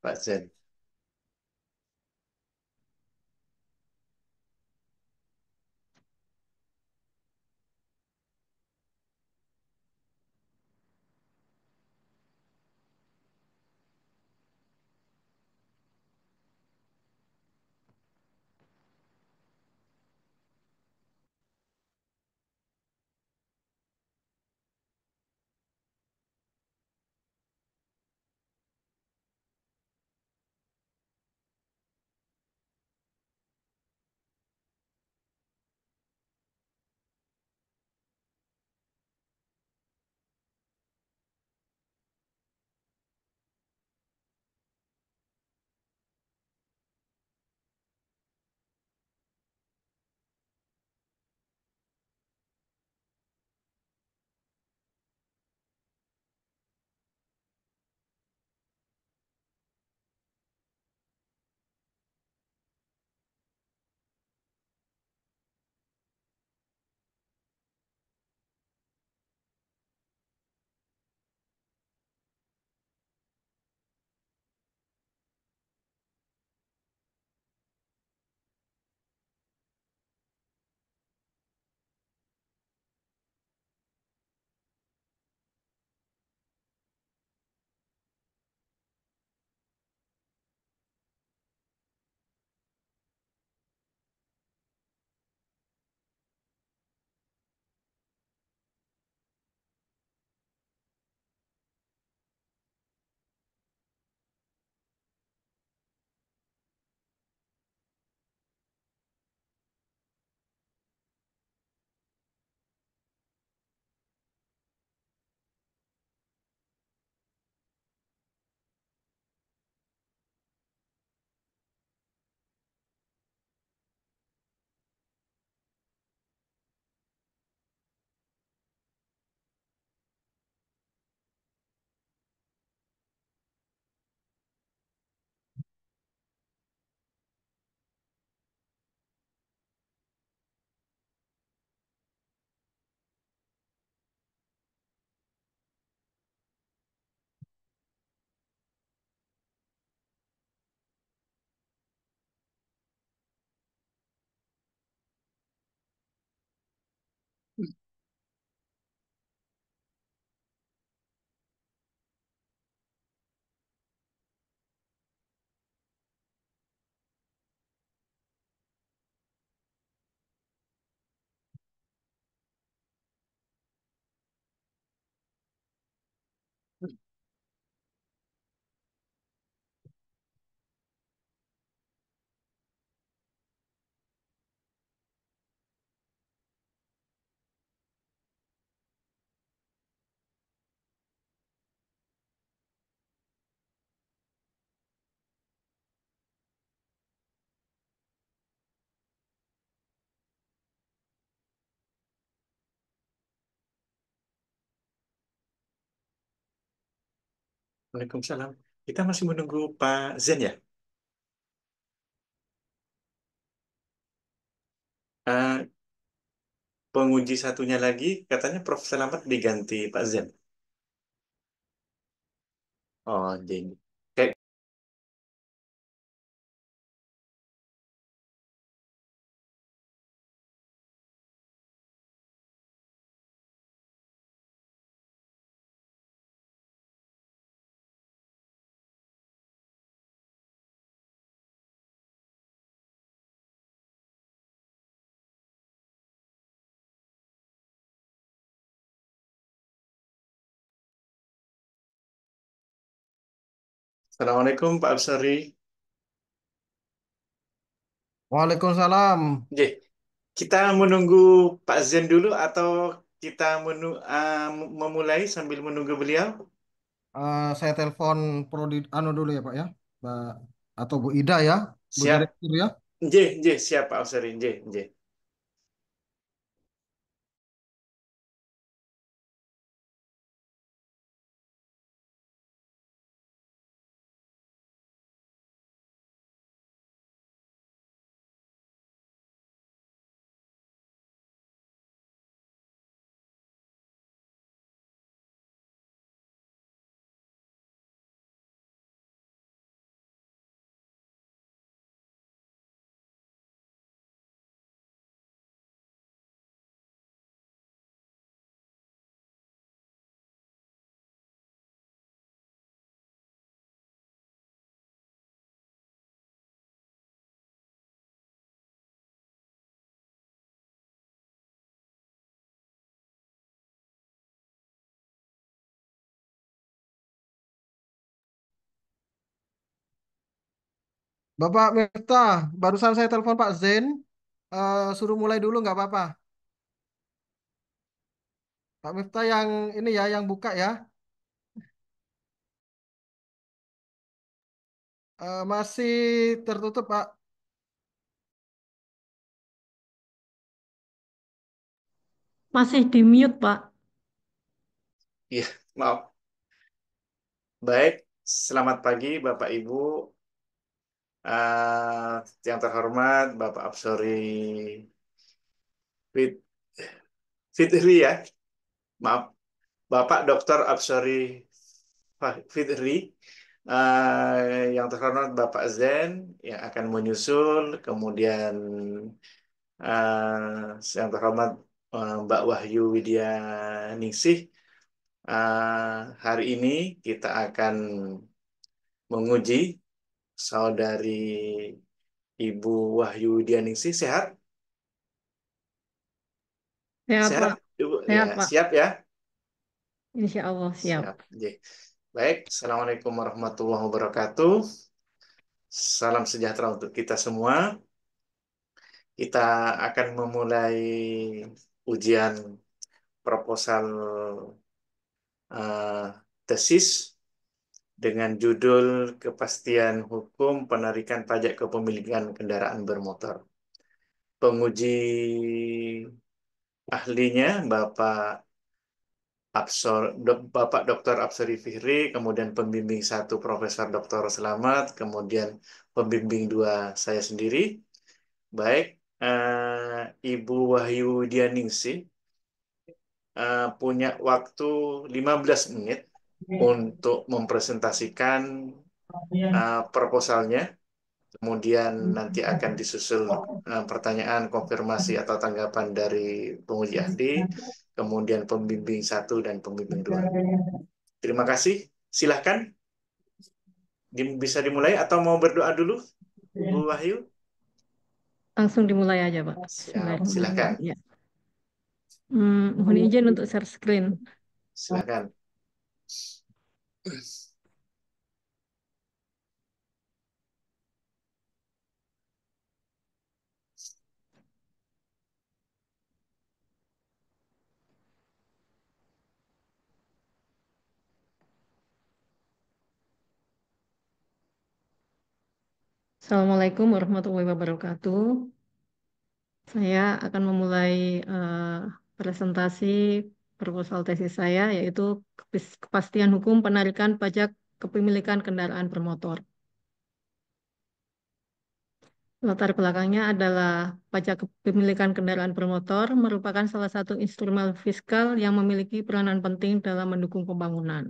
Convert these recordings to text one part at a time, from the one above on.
Pak Zen. Waalaikumsalam. Kita masih menunggu Pak Zen ya? Eh, Penguji satunya lagi katanya Prof. Selamat diganti Pak Zen. Oh, jing. Kayak Assalamualaikum Pak Absari. Waalaikumsalam. J, kita menunggu Pak Zen dulu atau kita memulai sambil menunggu beliau? Saya telepon Prodi anu dulu ya Pak ya, Mbak atau Bu Ida ya, Bu Siap. Direktur ya. Siap Pak Absari. J. Bapak Miftah, barusan saya telepon Pak Zain, suruh mulai dulu nggak apa-apa. Pak Miftah yang ini ya, yang buka ya. Masih tertutup Pak. Masih di mute, Pak. Iya, maaf. Baik, selamat pagi Bapak Ibu. Yang terhormat Bapak Absori Fit- Fitri ya. Maaf, Bapak Dr. Absori Fitri. Yang terhormat Bapak Zen yang akan menyusul, kemudian yang terhormat Mbak Wahyu Widya Ningsih. Hari ini kita akan menguji saudari Ibu Wahyu Widya Ningsih. Sehat? Sehat, Sehat, Pak. Ibu? Ya, Sehat, Pak. siap ya? Insya Allah siap. Siap. Oke. Baik, Assalamualaikum warahmatullahi wabarakatuh. Salam sejahtera untuk kita semua. Kita akan memulai ujian proposal eh, tesis dengan judul Kepastian Hukum Penarikan Pajak Kepemilikan Kendaraan Bermotor. Penguji ahlinya Bapak Dr. Absari Fihri, kemudian pembimbing satu Profesor Dr. Selamat, kemudian pembimbing dua saya sendiri. Baik, Ibu Wahyu Dianingsih punya waktu 15 menit untuk mempresentasikan proposalnya. Kemudian nanti akan disusul pertanyaan, konfirmasi atau tanggapan dari penguji ahli, kemudian pembimbing satu dan pembimbing dua. Terima kasih. Silahkan bisa dimulai atau mau berdoa dulu, Bu Wahyu? Langsung dimulai aja, Pak. Siap, silahkan. Bismillahirrahmanirrahim. Ya. Mohon izin untuk share screen. Silahkan. Assalamualaikum warahmatullahi wabarakatuh. Saya akan memulai eh, presentasi proposal tesis saya, yaitu kepastian hukum penarikan pajak kepemilikan kendaraan bermotor. Latar belakangnya adalah pajak kepemilikan kendaraan bermotor merupakan salah satu instrumen fiskal yang memiliki peranan penting dalam mendukung pembangunan.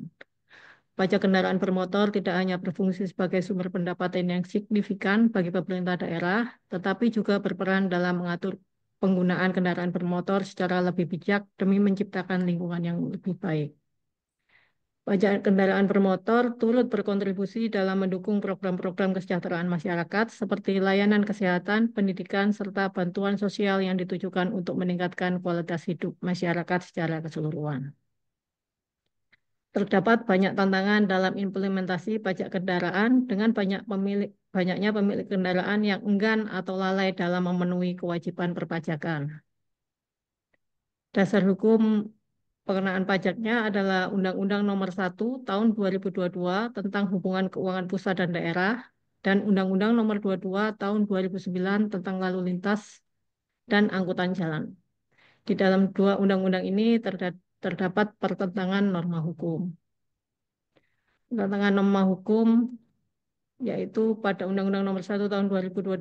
Pajak kendaraan bermotor tidak hanya berfungsi sebagai sumber pendapatan yang signifikan bagi pemerintah daerah, tetapi juga berperan dalam mengatur penggunaan kendaraan bermotor secara lebih bijak demi menciptakan lingkungan yang lebih baik. Pajak kendaraan bermotor turut berkontribusi dalam mendukung program-program kesejahteraan masyarakat seperti layanan kesehatan, pendidikan, serta bantuan sosial yang ditujukan untuk meningkatkan kualitas hidup masyarakat secara keseluruhan. Terdapat banyak tantangan dalam implementasi pajak kendaraan dengan banyaknya pemilik kendaraan yang enggan atau lalai dalam memenuhi kewajiban perpajakan. Dasar hukum pengenaan pajaknya adalah Undang-Undang Nomor 1 Tahun 2022 tentang Hubungan Keuangan Pusat dan Daerah dan Undang-Undang Nomor 22 Tahun 2009 tentang Lalu Lintas dan Angkutan Jalan. Di dalam dua undang-undang ini terdapat pertentangan norma hukum. Pertentangan norma hukum yaitu pada Undang-Undang Nomor 1 Tahun 2022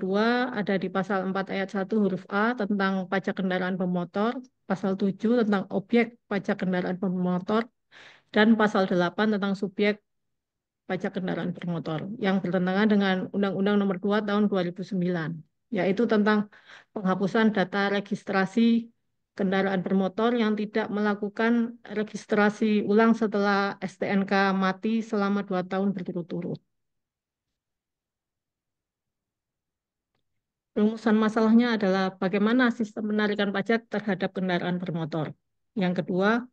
ada di pasal 4 ayat 1 huruf A tentang pajak kendaraan bermotor, pasal 7 tentang objek pajak kendaraan bermotor, dan pasal 8 tentang subjek pajak kendaraan bermotor yang bertentangan dengan Undang-Undang Nomor 2 Tahun 2009, yaitu tentang penghapusan data registrasi kendaraan bermotor yang tidak melakukan registrasi ulang setelah STNK mati selama 2 tahun berturut-turut. Rumusan masalahnya adalah bagaimana sistem penarikan pajak terhadap kendaraan bermotor. Yang kedua,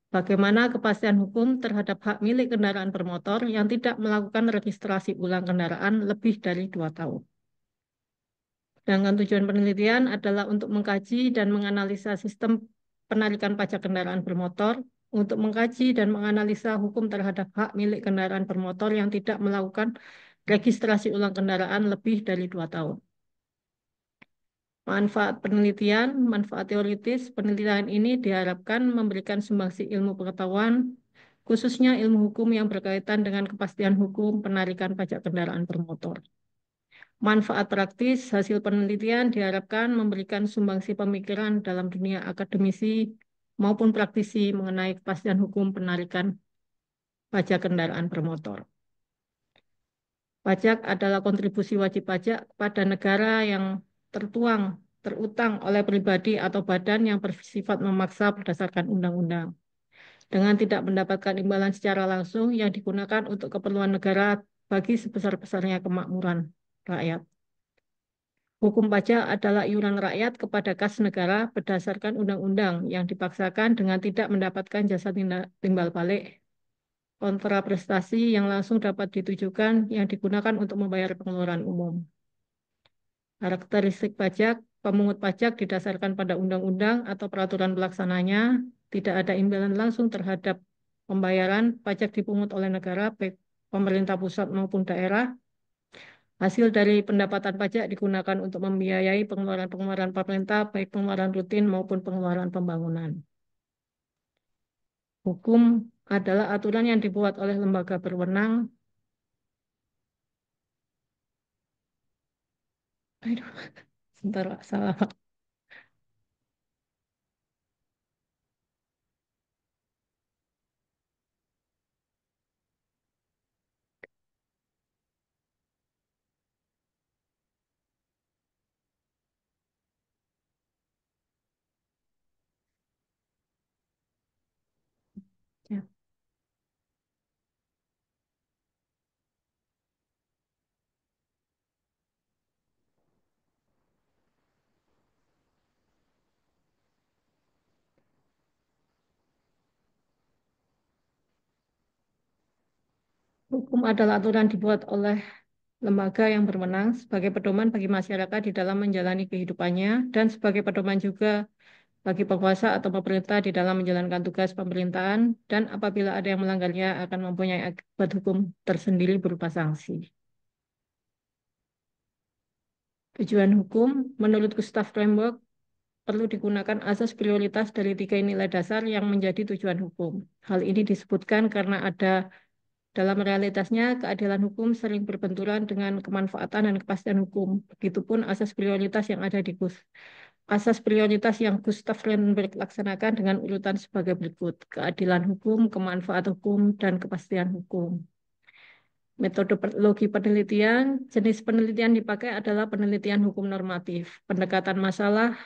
Bagaimana kepastian hukum terhadap hak milik kendaraan bermotor yang tidak melakukan registrasi ulang kendaraan lebih dari 2 tahun. Sedangkan tujuan penelitian adalah untuk mengkaji dan menganalisa sistem penarikan pajak kendaraan bermotor, untuk mengkaji dan menganalisa hukum terhadap hak milik kendaraan bermotor yang tidak melakukan registrasi ulang kendaraan lebih dari 2 tahun. Manfaat penelitian, manfaat teoritis, penelitian ini diharapkan memberikan sumbangsi ilmu pengetahuan, khususnya ilmu hukum yang berkaitan dengan kepastian hukum penarikan pajak kendaraan bermotor. Manfaat praktis hasil penelitian diharapkan memberikan sumbangsi pemikiran dalam dunia akademisi maupun praktisi mengenai kepastian hukum penarikan pajak kendaraan bermotor. Pajak adalah kontribusi wajib pajak kepada negara yang terutang oleh pribadi atau badan yang bersifat memaksa berdasarkan undang-undang, dengan tidak mendapatkan imbalan secara langsung yang digunakan untuk keperluan negara bagi sebesar-besarnya kemakmuran rakyat. Hukum pajak adalah iuran rakyat kepada kas negara berdasarkan undang-undang yang dipaksakan dengan tidak mendapatkan jasa timbal balik. Kontraprestasi yang langsung dapat ditujukan yang digunakan untuk membayar pengeluaran umum. Karakteristik pajak, pemungut pajak didasarkan pada undang-undang atau peraturan pelaksananya, tidak ada imbalan langsung terhadap pembayaran pajak dipungut oleh negara, baik pemerintah pusat maupun daerah. Hasil dari pendapatan pajak digunakan untuk membiayai pengeluaran-pengeluaran pemerintah, baik pengeluaran rutin maupun pengeluaran pembangunan. Hukum adalah aturan yang dibuat oleh lembaga berwenang. Aduh, sebentar, Pak, salah, Pak. Ya. Hukum adalah aturan dibuat oleh lembaga yang berwenang sebagai pedoman bagi masyarakat di dalam menjalani kehidupannya dan sebagai pedoman juga bagi penguasa atau pemerintah di dalam menjalankan tugas pemerintahan, dan apabila ada yang melanggarnya akan mempunyai akibat hukum tersendiri berupa sanksi. Tujuan hukum menurut Gustav Framework perlu digunakan asas prioritas dari 3 nilai dasar yang menjadi tujuan hukum. Hal ini disebutkan karena dalam realitasnya keadilan hukum sering berbenturan dengan kemanfaatan dan kepastian hukum. Begitupun asas prioritas yang ada di Asas prioritas yang Gustav Freidenberg laksanakan dengan urutan sebagai berikut: keadilan hukum, kemanfaatan hukum, dan kepastian hukum. Metodologi penelitian, jenis penelitian dipakai adalah penelitian hukum normatif. Pendekatan masalah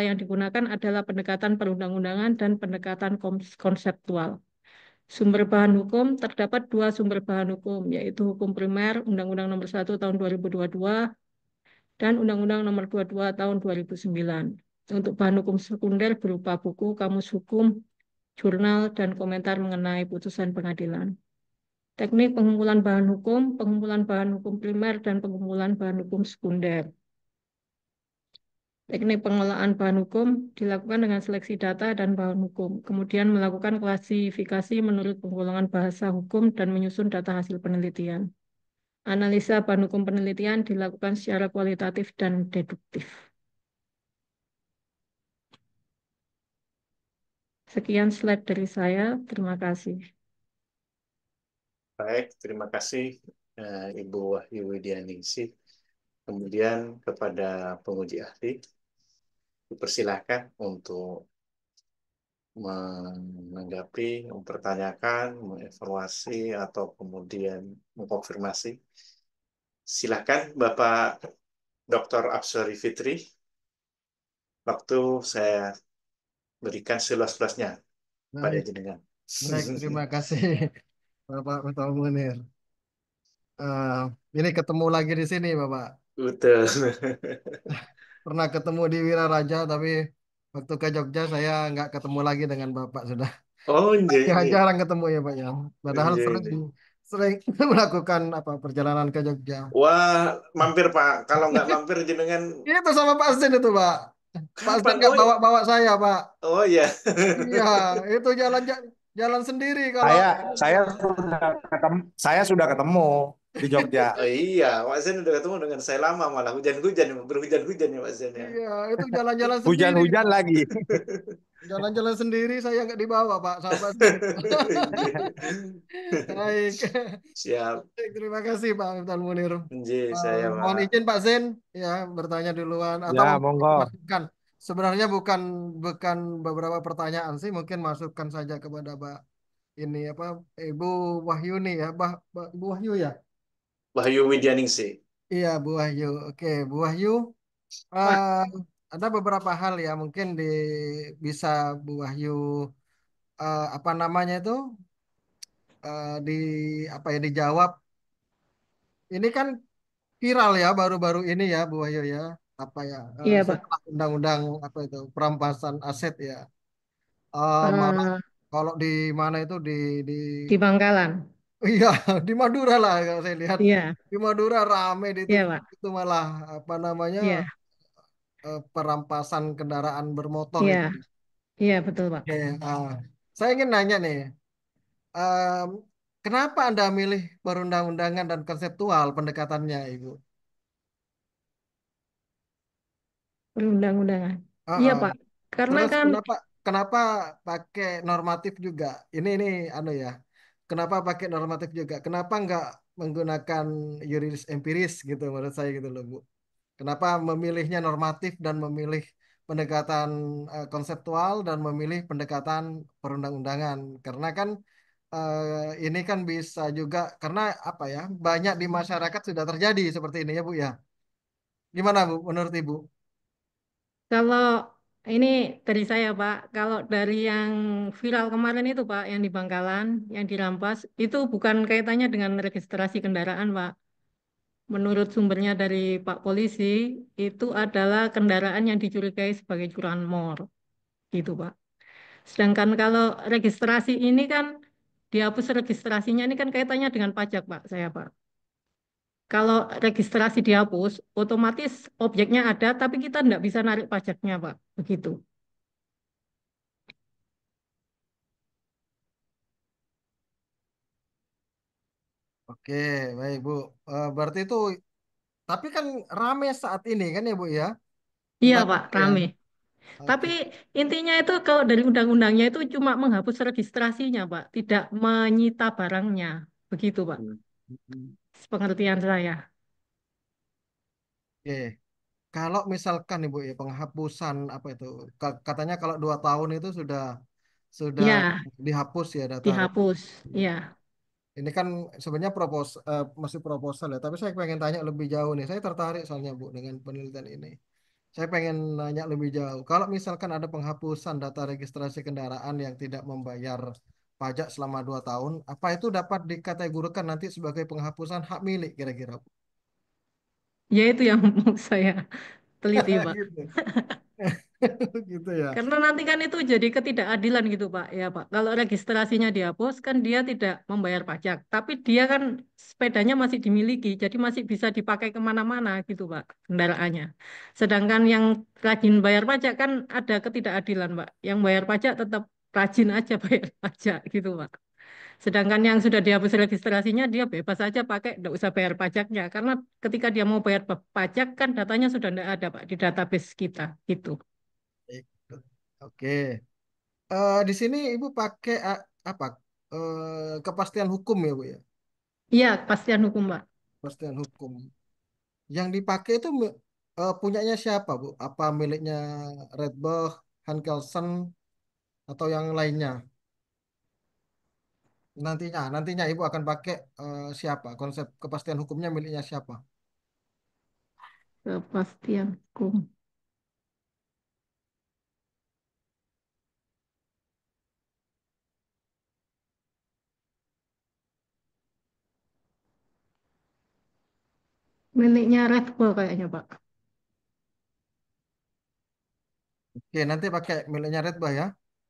yang digunakan adalah pendekatan perundang-undangan dan pendekatan konseptual. Sumber bahan hukum, terdapat 2 sumber bahan hukum, yaitu hukum primer Undang-Undang Nomor 1 Tahun 2022 dan Undang-Undang Nomor 22 Tahun 2009. Untuk bahan hukum sekunder berupa buku, kamus hukum, jurnal, dan komentar mengenai putusan pengadilan. Teknik pengumpulan bahan hukum primer, dan pengumpulan bahan hukum sekunder. Teknik pengolahan bahan hukum dilakukan dengan seleksi data dan bahan hukum, kemudian melakukan klasifikasi menurut penggolongan bahasa hukum dan menyusun data hasil penelitian. Analisa bahan hukum penelitian dilakukan secara kualitatif dan deduktif. Sekian slide dari saya. Terima kasih. Baik, terima kasih Ibu Wahyu Widianingsih. Kemudian kepada penguji ahli, dipersilakan untuk menanggapi, mempertanyakan, mengevaluasi, atau kemudian mengkonfirmasi. Silakan Bapak Dr. Absori Fitri. Waktu saya berikan seluas-luasnya pada Baik, jenengan. baik, terima kasih Bapak Ketua Munir. Eh, ini ketemu lagi di sini, Bapak. Betul. Pernah ketemu di Wiraraja, tapi Waktu ke Jogja saya nggak ketemu lagi dengan Bapak sudah. Oh, Ya, ini. jarang ketemu ya Pak ya. Padahal sering Ini. sering melakukan apa perjalanan ke Jogja. Wah, mampir Pak. Kalau nggak mampir jenengan Itu sama Pak Zen itu Pak. Pak Zen kapan? nggak Oh, bawa-bawa saya Pak. oh ya. Iya, itu jalan sendiri kalau Saya ke Jogja. saya sudah ketemu di Jogja. Oh iya, Pak Zen udah ketemu dengan saya lama malah hujan-hujan, berhujan-hujan ya Pak Zen ya. Iya, itu jalan-jalan sendiri. Hujan-hujan lagi. Jalan-jalan sendiri saya nggak dibawa Pak sama Pak Zen. Baik. Siap. Baik, terima kasih Pak Miftah Munir. Saya Mohon Pak. izin Pak Zen ya bertanya duluan atau Ya, mungkin monggo. masukan. Sebenarnya bukan bukan beberapa pertanyaan sih, mungkin masukan saja kepada Pak ini apa Ibu Wahyuni ya, Ibu Wahyu ya. Wahyu Widianingsih. Iya Bu Wahyu. Oke Bu Wahyu. Pak. eh, ada beberapa hal ya mungkin bisa Bu Wahyu apa namanya itu di apa ya dijawab. Ini kan viral ya baru-baru ini ya Bu Wahyu ya apa ya Iya, Pak. setelah undang-undang apa itu perampasan aset ya. Malah Eh, kalau di mana itu di di Bangkalan. iya di Madura lah kalau saya lihat Iya, di Madura rame iya, itu Pak. malah apa namanya Iya, perampasan kendaraan bermotor iya, itu. iya, betul, Pak. Oke, saya ingin nanya nih, em, kenapa Anda milih perundang-undangan dan konseptual pendekatannya, Ibu? Perundang-undangan. Ah, Iya, ah. Pak. Karena Terus kan, kenapa kenapa pakai normatif juga? Ini anu ya. Kenapa pakai normatif juga? Kenapa nggak menggunakan yuridis empiris gitu menurut saya gitu loh, Bu. Kenapa memilihnya normatif dan memilih pendekatan konseptual dan memilih pendekatan perundang-undangan? Karena kan ini kan bisa juga karena apa ya? Banyak di masyarakat sudah terjadi seperti ini ya, Bu ya. Gimana, Bu, menurut Ibu? kalau ini dari saya, Pak, kalau dari yang viral kemarin itu, Pak, yang di Bangkalan, yang dirampas, itu bukan kaitannya dengan registrasi kendaraan, Pak. Menurut sumbernya dari Pak Polisi, itu adalah kendaraan yang dicurigai sebagai curanmor, gitu, Pak. Sedangkan kalau registrasi ini kan dihapus registrasinya ini kan kaitannya dengan pajak, Pak, saya, Pak. Kalau registrasi dihapus, otomatis objeknya ada, tapi kita tidak bisa narik pajaknya, Pak. Begitu. Oke, baik Bu. Berarti itu, tapi kan rame saat ini kan ya Bu ya? Iya, Banyak Pak, ya. rame. Tapi Oke. intinya itu kalau dari undang-undangnya itu cuma menghapus registrasinya, Pak, tidak menyita barangnya. Begitu, Pak. Pengertian saya. Oke. Kalau misalkan Ibu ya penghapusan apa itu? Katanya kalau 2 tahun itu sudah Ya, dihapus ya data. dihapus. Ya. Ini kan sebenarnya masih proposal ya. Tapi saya pengen tanya lebih jauh nih. Saya tertarik soalnya Bu dengan penelitian ini. Saya pengen nanya lebih jauh. Kalau misalkan ada penghapusan data registrasi kendaraan yang tidak membayar pajak selama 2 tahun, apa itu dapat dikategorikan nanti sebagai penghapusan hak milik kira-kira? Ya itu yang mau saya teliti, Pak. Gitu. Gitu ya. Karena nanti kan itu jadi ketidakadilan gitu Pak. Ya Pak, kalau registrasinya dihapus kan dia tidak membayar pajak. Tapi dia kan sepedanya masih dimiliki, jadi masih bisa dipakai kemana-mana gitu Pak kendaraannya. Sedangkan yang rajin bayar pajak kan ada ketidakadilan Pak. Yang bayar pajak tetap rajin aja bayar pajak gitu Pak. Sedangkan yang sudah dihapus registrasinya dia bebas saja pakai, tidak usah bayar pajaknya. Karena ketika dia mau bayar pajak kan datanya sudah tidak ada Pak di database kita gitu. Baik. Oke. Di sini Ibu pakai apa? Kepastian hukum ya, Bu ya. Iya, kepastian hukum, Pak. Kepastian hukum. Yang dipakai itu punyanya siapa, Bu? Apa miliknya Red Bull, Han Kelsen, atau yang lainnya? Nantinya Ibu akan pakai siapa? Konsep kepastian hukumnya miliknya siapa? Kepastian hukum. Miliknya Red Bull kayaknya, Pak. Oke, nanti pakai miliknya Redbah ya.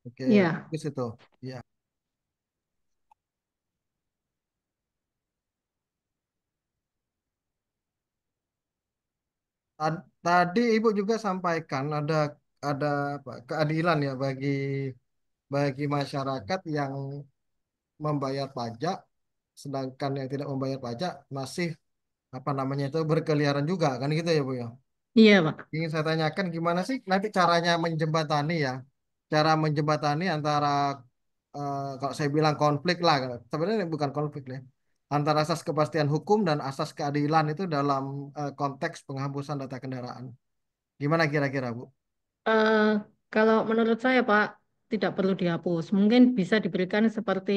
Oke, Iya. bagus itu. Ya. Tadi Ibu juga sampaikan ada apa, keadilan ya bagi masyarakat yang membayar pajak, sedangkan yang tidak membayar pajak masih apa namanya itu berkeliaran juga kan gitu ya Bu ya. Iya, Pak. Ingin saya tanyakan gimana sih nanti caranya menjembatani ya, cara menjembatani antara kalau saya bilang konflik lah, sebenarnya bukan konflik ya, antara asas kepastian hukum dan asas keadilan itu dalam konteks penghapusan data kendaraan. Gimana kira-kira Bu? Eh, Kalau menurut saya, Pak, tidak perlu dihapus. Mungkin bisa diberikan seperti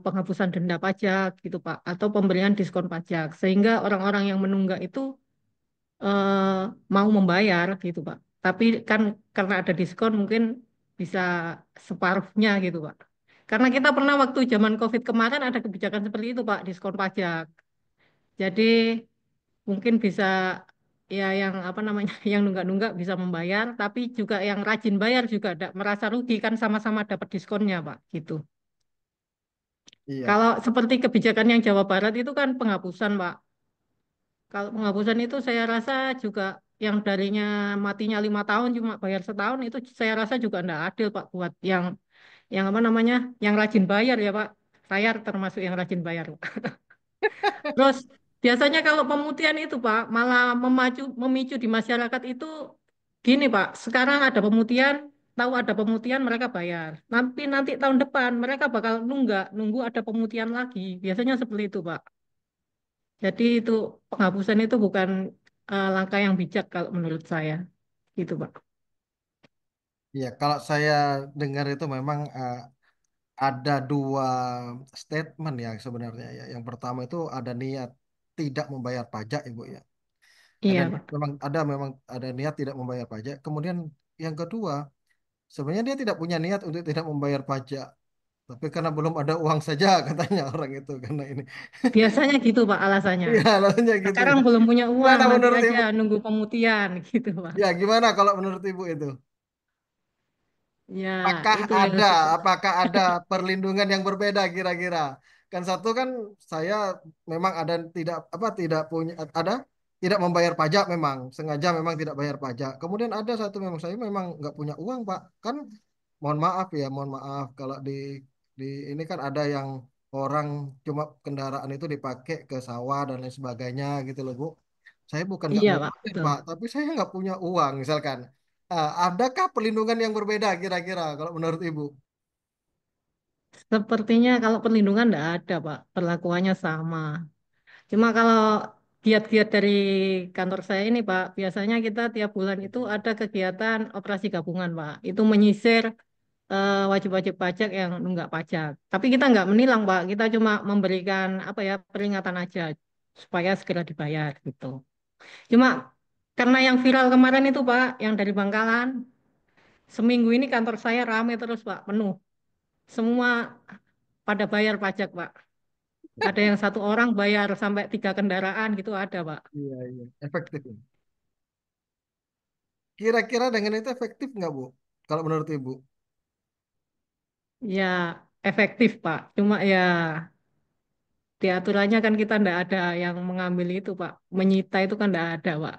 penghapusan denda pajak gitu, Pak, atau pemberian diskon pajak, sehingga orang-orang yang menunggak itu eh, mau membayar gitu, Pak. Tapi kan karena ada diskon mungkin bisa separuhnya gitu, Pak. Karena kita pernah waktu zaman COVID kemarin ada kebijakan seperti itu, Pak, diskon pajak. Jadi mungkin bisa ya yang apa namanya yang nunggak-nunggak bisa membayar, tapi juga yang rajin bayar juga tidak merasa rugi kan sama-sama dapat diskonnya, Pak. Gitu. Iya, Kalau seperti kebijakan yang Jawa Barat itu kan penghapusan, Pak. Kalau penghapusan itu saya rasa juga yang darinya matinya 5 tahun cuma bayar setahun itu saya rasa juga tidak adil, Pak, buat yang apa namanya yang rajin bayar ya, Pak. Saya termasuk yang rajin bayar, Pak. Terus biasanya kalau pemutihan itu Pak malah memicu di masyarakat itu gini Pak. Sekarang ada pemutihan, tahu ada pemutihan mereka bayar. Nanti nanti tahun depan mereka bakal nunggu ada pemutihan lagi. Biasanya seperti itu Pak. Jadi itu penghapusan itu bukan langkah yang bijak kalau menurut saya. Gitu Pak. iya. Kalau saya dengar itu memang ada dua statement ya sebenarnya ya. Yang pertama itu ada niat tidak membayar pajak, Ibu ya. Ada Iya Pak. memang ada niat tidak membayar pajak. Kemudian yang kedua, sebenarnya dia tidak punya niat untuk tidak membayar pajak, tapi karena belum ada uang saja katanya orang itu karena ini. Biasanya gitu Pak alasannya. Iya, alasannya gitu Sekarang ya. belum punya uang, Gimana nanti menurut aja Ibu? nunggu pemutihan gitu Pak. Ya, gimana kalau menurut Ibu itu? Ya, Apakah itu yang ada, apakah ada perlindungan yang berbeda kira-kira? Kan satu kan saya memang ada tidak punya ada tidak membayar pajak memang sengaja memang tidak bayar pajak. Kemudian ada satu memang saya memang nggak punya uang Pak. Kan mohon maaf kalau di ini kan ada yang orang cuma kendaraan itu dipakai ke sawah dan lain sebagainya gitu loh Bu. Saya bukan nggak iya mau Pak, pamer betul. Pak, tapi saya nggak punya uang misalkan. Adakah perlindungan yang berbeda kira-kira kalau menurut Ibu? Sepertinya kalau perlindungan tidak ada, Pak. Perlakuannya sama. Cuma kalau giat-giat dari kantor saya ini, Pak, biasanya kita tiap bulan itu ada kegiatan operasi gabungan, Pak. Itu menyisir wajib-wajib pajak yang nunggak pajak. Tapi kita nggak menilang, Pak. Kita cuma memberikan apa ya peringatan aja supaya segera dibayar gitu. Cuma karena yang viral kemarin itu, Pak, yang dari Bangkalan, seminggu ini kantor saya rame terus, Pak, penuh. Semua pada bayar pajak, Pak. Ada yang satu orang bayar sampai 3 kendaraan gitu ada, Pak. Iya, iya. Efektif. Ya. Kira-kira dengan itu efektif nggak, Bu? Kalau menurut Ibu? Ya, efektif, Pak. Cuma ya di aturannya kan kita ndak ada yang mengambil itu, Pak. Menyita itu kan ndak ada, Pak.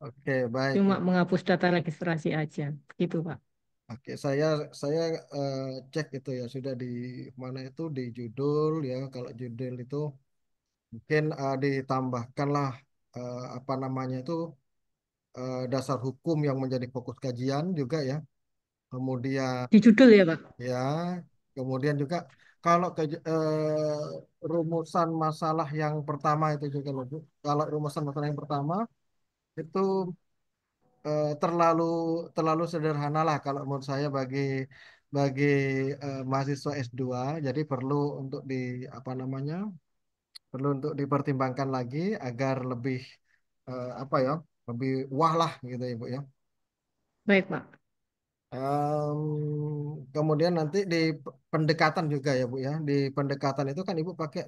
Oke, baik. Cuma Ya. menghapus data registrasi aja. Gitu, Pak. Oke, saya eh, cek itu ya sudah di mana itu di judul ya. Kalau judul itu mungkin ditambahkanlah apa namanya itu dasar hukum yang menjadi fokus kajian juga ya. Kemudian Di judul ya, Pak. ya, kemudian juga kalau rumusan masalah yang pertama itu juga loh, Bu. Kalau rumusan masalah yang pertama itu terlalu terlalu sederhana lah kalau menurut saya bagi mahasiswa S2. Jadi perlu untuk apa namanya? Perlu untuk dipertimbangkan lagi agar lebih apa ya? Lebih wah lah gitu ya, Bu ya. Baik, Pak. Kemudian nanti di pendekatan juga ya Bu ya. Di pendekatan itu kan Ibu pakai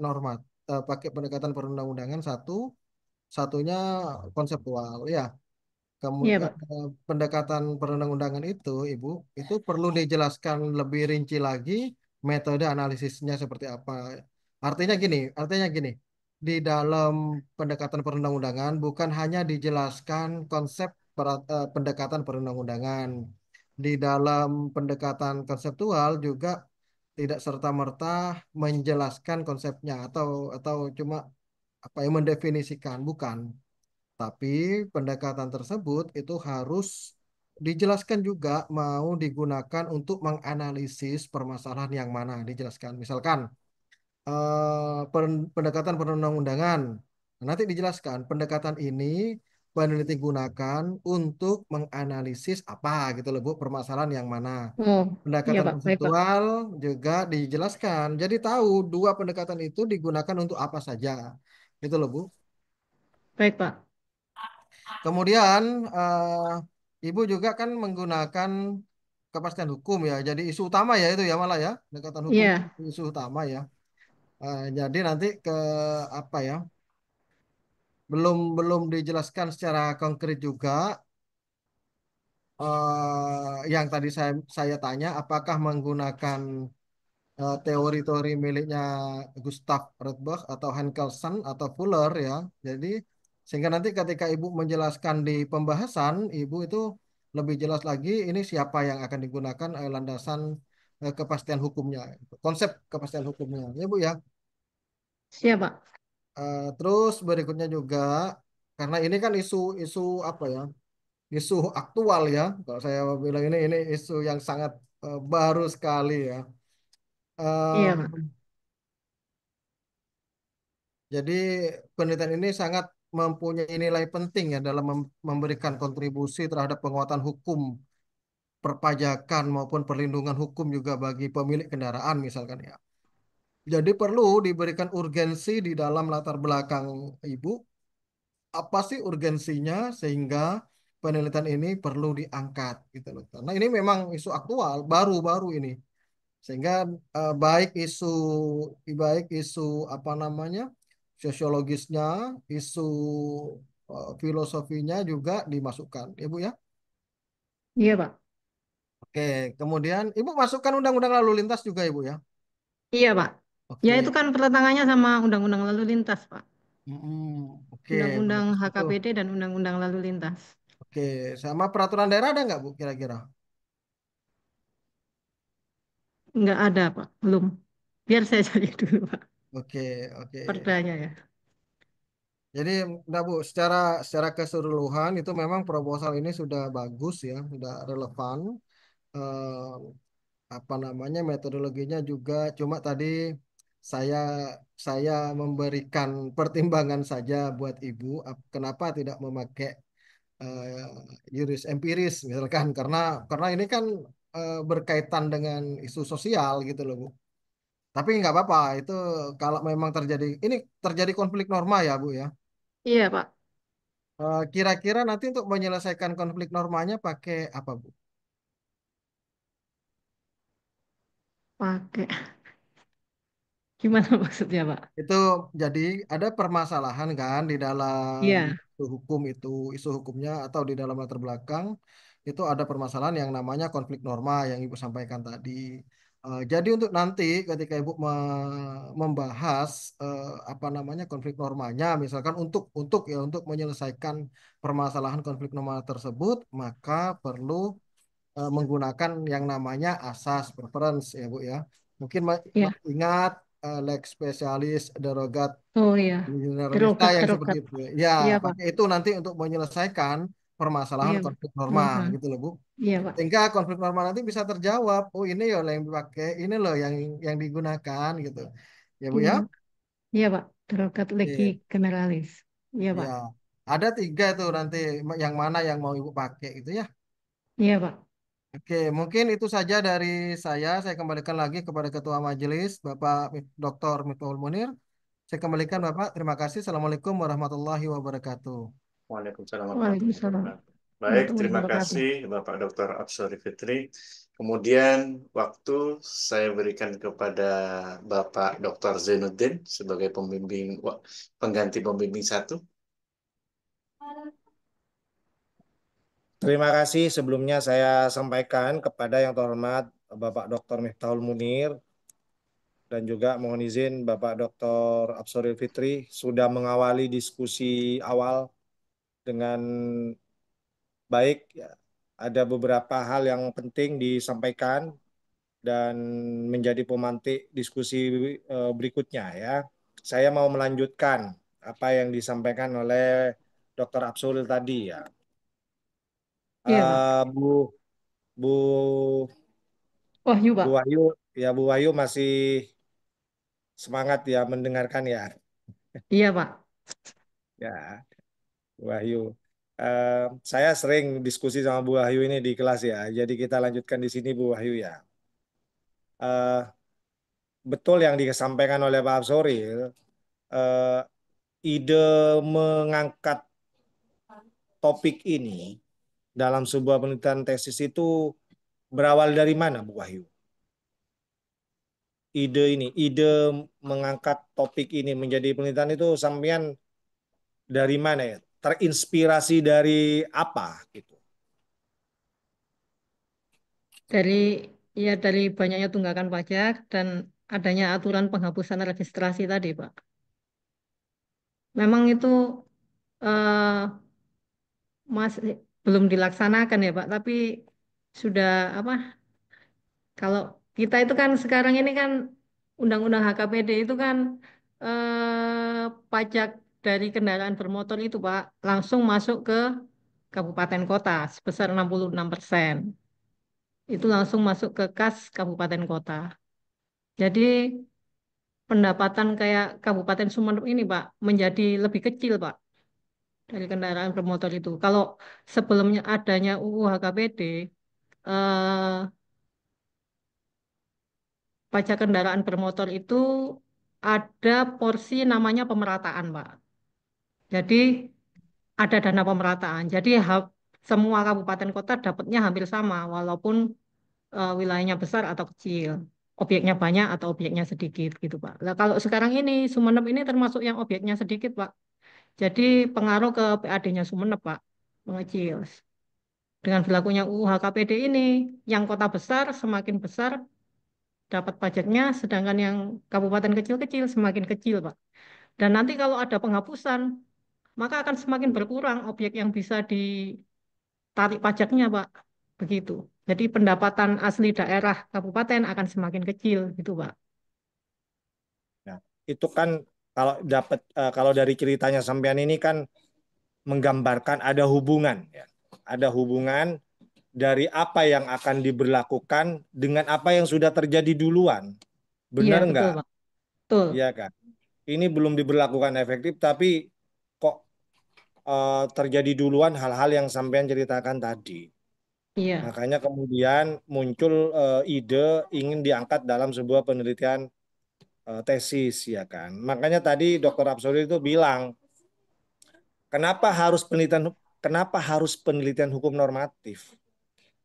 pakai pendekatan perundang-undangan satunya konseptual ya. Iya, Kemudian Pak. pendekatan perundang-undangan itu itu perlu dijelaskan lebih rinci lagi metode analisisnya seperti apa. Artinya gini, di dalam pendekatan perundang-undangan bukan hanya dijelaskan konsep pendekatan perundang-undangan. Di dalam pendekatan konseptual juga tidak serta-merta menjelaskan konsepnya atau cuma apa yang mendefinisikan, bukan. Tapi pendekatan tersebut itu harus dijelaskan juga mau digunakan untuk menganalisis permasalahan yang mana dijelaskan. Misalkan pendekatan perundang-undangan. Nanti dijelaskan pendekatan ini peneliti gunakan untuk menganalisis apa gitu loh Bu, permasalahan yang mana. Oh, iya, Pendekatan Pak. Baik, Pak. konseptual juga dijelaskan. Jadi tahu dua pendekatan itu digunakan untuk apa saja. Gitu loh Bu. Baik, Pak. Kemudian Ibu juga kan menggunakan kepastian hukum ya. Jadi isu utama ya itu ya malah ya. Pendekatan hukum Iya. isu utama ya. Jadi nanti ke apa ya? Belum belum dijelaskan secara konkret juga yang tadi saya tanya apakah menggunakan teori-teori miliknya Gustav Rydberg atau Hankelsen atau Fuller ya. Jadi sehingga nanti ketika Ibu menjelaskan di pembahasan, Ibu itu lebih jelas lagi ini siapa yang akan digunakan landasan kepastian hukumnya, konsep kepastian hukumnya. Ya Bu ya. Siap, Pak. Terus berikutnya juga karena ini kan isu-isu apa ya? Isu aktual ya. Kalau saya bilang ini isu yang sangat baru sekali ya. Iya, Pak. Eh, Jadi penelitian ini sangat mempunyai nilai penting ya dalam memberikan kontribusi terhadap penguatan hukum perpajakan maupun perlindungan hukum juga bagi pemilik kendaraan misalkan ya. Jadi perlu diberikan urgensi di dalam latar belakang Ibu. Apa sih urgensinya sehingga penelitian ini perlu diangkat gitu loh. Karena ini memang isu aktual, baru-baru ini. Sehingga eh, baik isu baik isu apa namanya sosiologisnya, isu filosofinya juga dimasukkan, ya Bu ya. Iya, Pak. Oke, kemudian Ibu masukkan undang-undang lalu lintas juga Ibu ya. Iya, Pak. Ya, itu Oke, kan pertentangannya sama Undang-Undang Lalu Lintas, Pak. Oke, Undang-Undang bagus itu. HKPD dan Undang-Undang Lalu Lintas. Oke, sama peraturan daerah ada nggak Bu kira-kira? Nggak ada, Pak. Belum. Biar saya cari dulu, Pak. Oke, oke. Perdanya ya. Jadi, enggak Bu, secara keseluruhan itu memang proposal ini sudah bagus ya, sudah relevan. Eh, apa namanya metodologinya juga cuma tadi saya saya memberikan pertimbangan saja buat ibu kenapa tidak memakai yuris empiris misalkan karena ini kan berkaitan dengan isu sosial gitu loh Bu. Tapi nggak apa-apa itu kalau memang terjadi konflik norma ya Bu ya. Iya, Pak. Kira-kira nanti untuk menyelesaikan konflik normanya pakai apa Bu? Pakai. Gimana maksudnya, Pak? Itu jadi ada permasalahan kan di dalam Iya. isu hukumnya atau di dalam latar belakang itu ada permasalahan yang namanya konflik norma yang Ibu sampaikan tadi. Jadi untuk nanti ketika Ibu membahas apa namanya konflik normanya, misalkan untuk menyelesaikan permasalahan konflik norma tersebut, maka perlu menggunakan yang namanya asas preference ya Bu ya. Mungkin Iya. ingat lex specialis derogat Oh iya. generalista Derogat, yang seperti derogat. itu. Ya, Iya, Pak. pakai itu nanti untuk menyelesaikan permasalahan Iya, Pak. konflik norma Mhm. gitu loh Bu. Iya, Pak. Sehingga konflik norma nanti bisa terjawab. Oh ini ya yang dipakai, ini loh yang digunakan gitu. Ya Bu Iya. ya. Iya, Pak. Derogat legi Oke. generalis. Iya, Pak. Ya, ada tiga tuh nanti yang mana yang mau Ibu pakai gitu ya. Iya, Pak. Oke, mungkin itu saja dari saya. Saya kembalikan lagi kepada Ketua Majelis, Bapak Dr. Miftahul Munir. Saya kembalikan Bapak. Terima kasih. Assalamualaikum warahmatullahi wabarakatuh. Waalaikumsalam warahmatullahi Waalaikumsalam wabarakatuh. Baik, warahmatullahi terima wabarakatuh. kasih Bapak Dr. Absori Fitri. Kemudian waktu saya berikan kepada Bapak Dr. Zainuddin sebagai pengganti pembimbing satu. Terima kasih sebelumnya saya sampaikan kepada yang terhormat Bapak Dr. Miftahul Munir dan juga mohon izin Bapak Dr. Absoril Fitri sudah mengawali diskusi awal dengan baik ya. Ada beberapa hal yang penting disampaikan dan menjadi pemantik diskusi berikutnya ya. Saya mau melanjutkan apa yang disampaikan oleh Dr. Absolil tadi ya. Iya, Pak. Bu Bu Wahyu, Bu Pak. Wahyu ya Bu Wahyu masih semangat ya mendengarkan ya. Iya, Pak. Ya, Bu Wahyu. Eh, saya sering diskusi sama Bu Wahyu ini di kelas ya. Jadi kita lanjutkan di sini Bu Wahyu ya. Eh, betul yang disampaikan oleh Pak Absolil. eh, ide mengangkat topik ini dalam sebuah penelitian tesis itu berawal dari mana, Bu Wahyu? Ide mengangkat topik ini menjadi penelitian itu sampean dari mana ya? Terinspirasi dari apa gitu? Dari ya dari banyaknya tunggakan pajak dan adanya aturan penghapusan registrasi tadi, Pak. Memang itu masih belum dilaksanakan ya, Pak. Tapi sudah apa? Kalau kita itu kan sekarang ini kan Undang-Undang HKPD itu kan pajak dari kendaraan bermotor itu, Pak, langsung masuk ke kabupaten kota sebesar 66%. Itu langsung masuk ke kas kabupaten kota. Jadi pendapatan kayak Kabupaten Sumeneb ini, Pak, menjadi lebih kecil, Pak, dari kendaraan bermotor itu. Kalau sebelumnya adanya UU HKPD, eh, pajak kendaraan bermotor itu ada porsi namanya pemerataan, Pak. Jadi ada dana pemerataan. Jadi semua kabupaten kota dapatnya hampir sama, walaupun wilayahnya besar atau kecil, objeknya banyak atau objeknya sedikit gitu, Pak. Nah, kalau sekarang ini Sumeneb ini termasuk yang objeknya sedikit, Pak. Jadi pengaruh ke PAD-nya Sumeneb, Pak, mengecil. Dengan berlakunya UU HKPD ini, yang kota besar semakin besar dapat pajaknya, sedangkan yang kabupaten kecil-kecil semakin kecil, Pak. Dan nanti kalau ada penghapusan, maka akan semakin berkurang objek yang bisa ditarik pajaknya, Pak. Begitu. Jadi pendapatan asli daerah kabupaten akan semakin kecil, gitu, Pak. Nah, itu kan kalau dari ceritanya sampean ini kan menggambarkan ada hubungan ya. Ada hubungan dari apa yang akan diberlakukan dengan apa yang sudah terjadi duluan. Iya, Benar betul, nggak? Pak. Betul. Iya kan? Ini belum diberlakukan efektif, tapi kok terjadi duluan hal-hal yang sampean ceritakan tadi. Iya, Makanya kemudian muncul ide ingin diangkat dalam sebuah penelitian tesis, ya kan? Makanya tadi Dr. Absoli itu bilang, kenapa harus penelitian hukum normatif?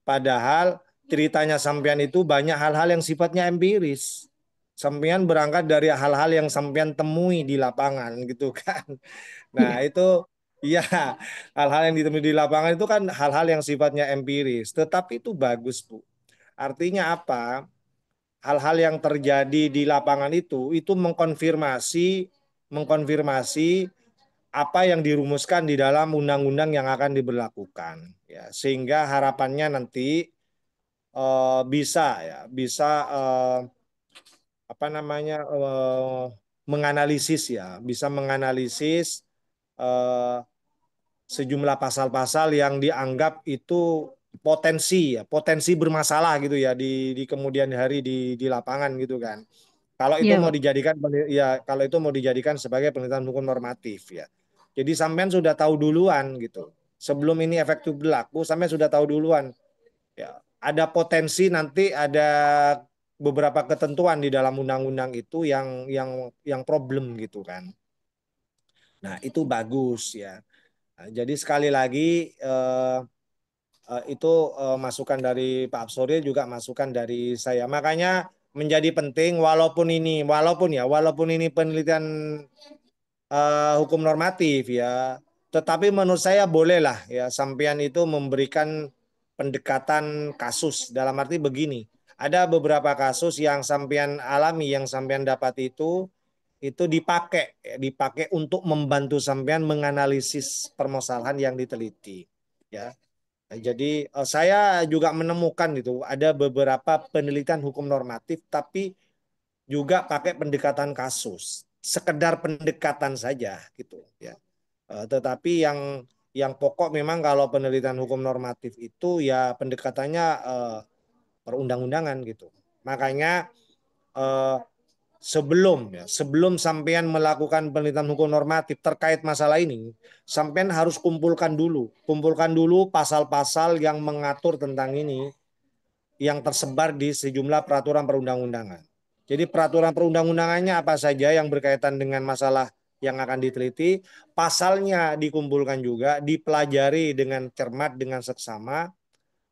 Padahal ceritanya sampean itu banyak hal-hal yang sifatnya empiris. Sampean berangkat dari hal-hal yang sampean temui di lapangan gitu kan. Nah, iya, itu ya hal-hal yang ditemui di lapangan itu kan hal-hal yang sifatnya empiris, tetapi itu bagus, Bu. Artinya apa? Hal-hal yang terjadi di lapangan itu mengkonfirmasi apa yang dirumuskan di dalam undang-undang yang akan diberlakukan ya. Sehingga harapannya nanti bisa apa namanya menganalisis ya, bisa menganalisis eh, sejumlah pasal-pasal yang dianggap itu potensi bermasalah gitu ya di kemudian hari di lapangan gitu kan. Kalau itu iya, mau Pak. dijadikan ya kalau itu mau dijadikan sebagai penelitian hukum normatif ya. Jadi sampean sudah tahu duluan gitu. Sebelum ini efektif berlaku, sampean sudah tahu duluan. Ya, ada potensi nanti ada beberapa ketentuan di dalam undang-undang itu yang problem gitu kan. Nah, itu bagus ya. Nah, jadi sekali lagi itu masukan dari Pak Absori juga masukan dari saya. Makanya menjadi penting walaupun ini penelitian hukum normatif ya, Tetapi menurut saya bolehlah ya sampean itu memberikan pendekatan kasus dalam arti begini. Ada beberapa kasus yang sampean alami, yang sampean dapat itu dipakai untuk membantu sampean menganalisis permasalahan yang diteliti. Ya, jadi saya juga menemukan itu ada beberapa penelitian hukum normatif, tapi juga pakai pendekatan kasus, sekedar pendekatan saja gitu. Ya, tetapi yang pokok memang kalau penelitian hukum normatif itu ya pendekatannya perundang-undangan gitu. Makanya eh, sebelum sampean melakukan penelitian hukum normatif terkait masalah ini, sampean harus kumpulkan dulu pasal-pasal yang mengatur tentang ini yang tersebar di sejumlah peraturan perundang-undangan. Jadi peraturan perundang-undangannya apa saja yang berkaitan dengan masalah yang akan diteliti, pasalnya dikumpulkan juga, dipelajari dengan cermat, dengan seksama,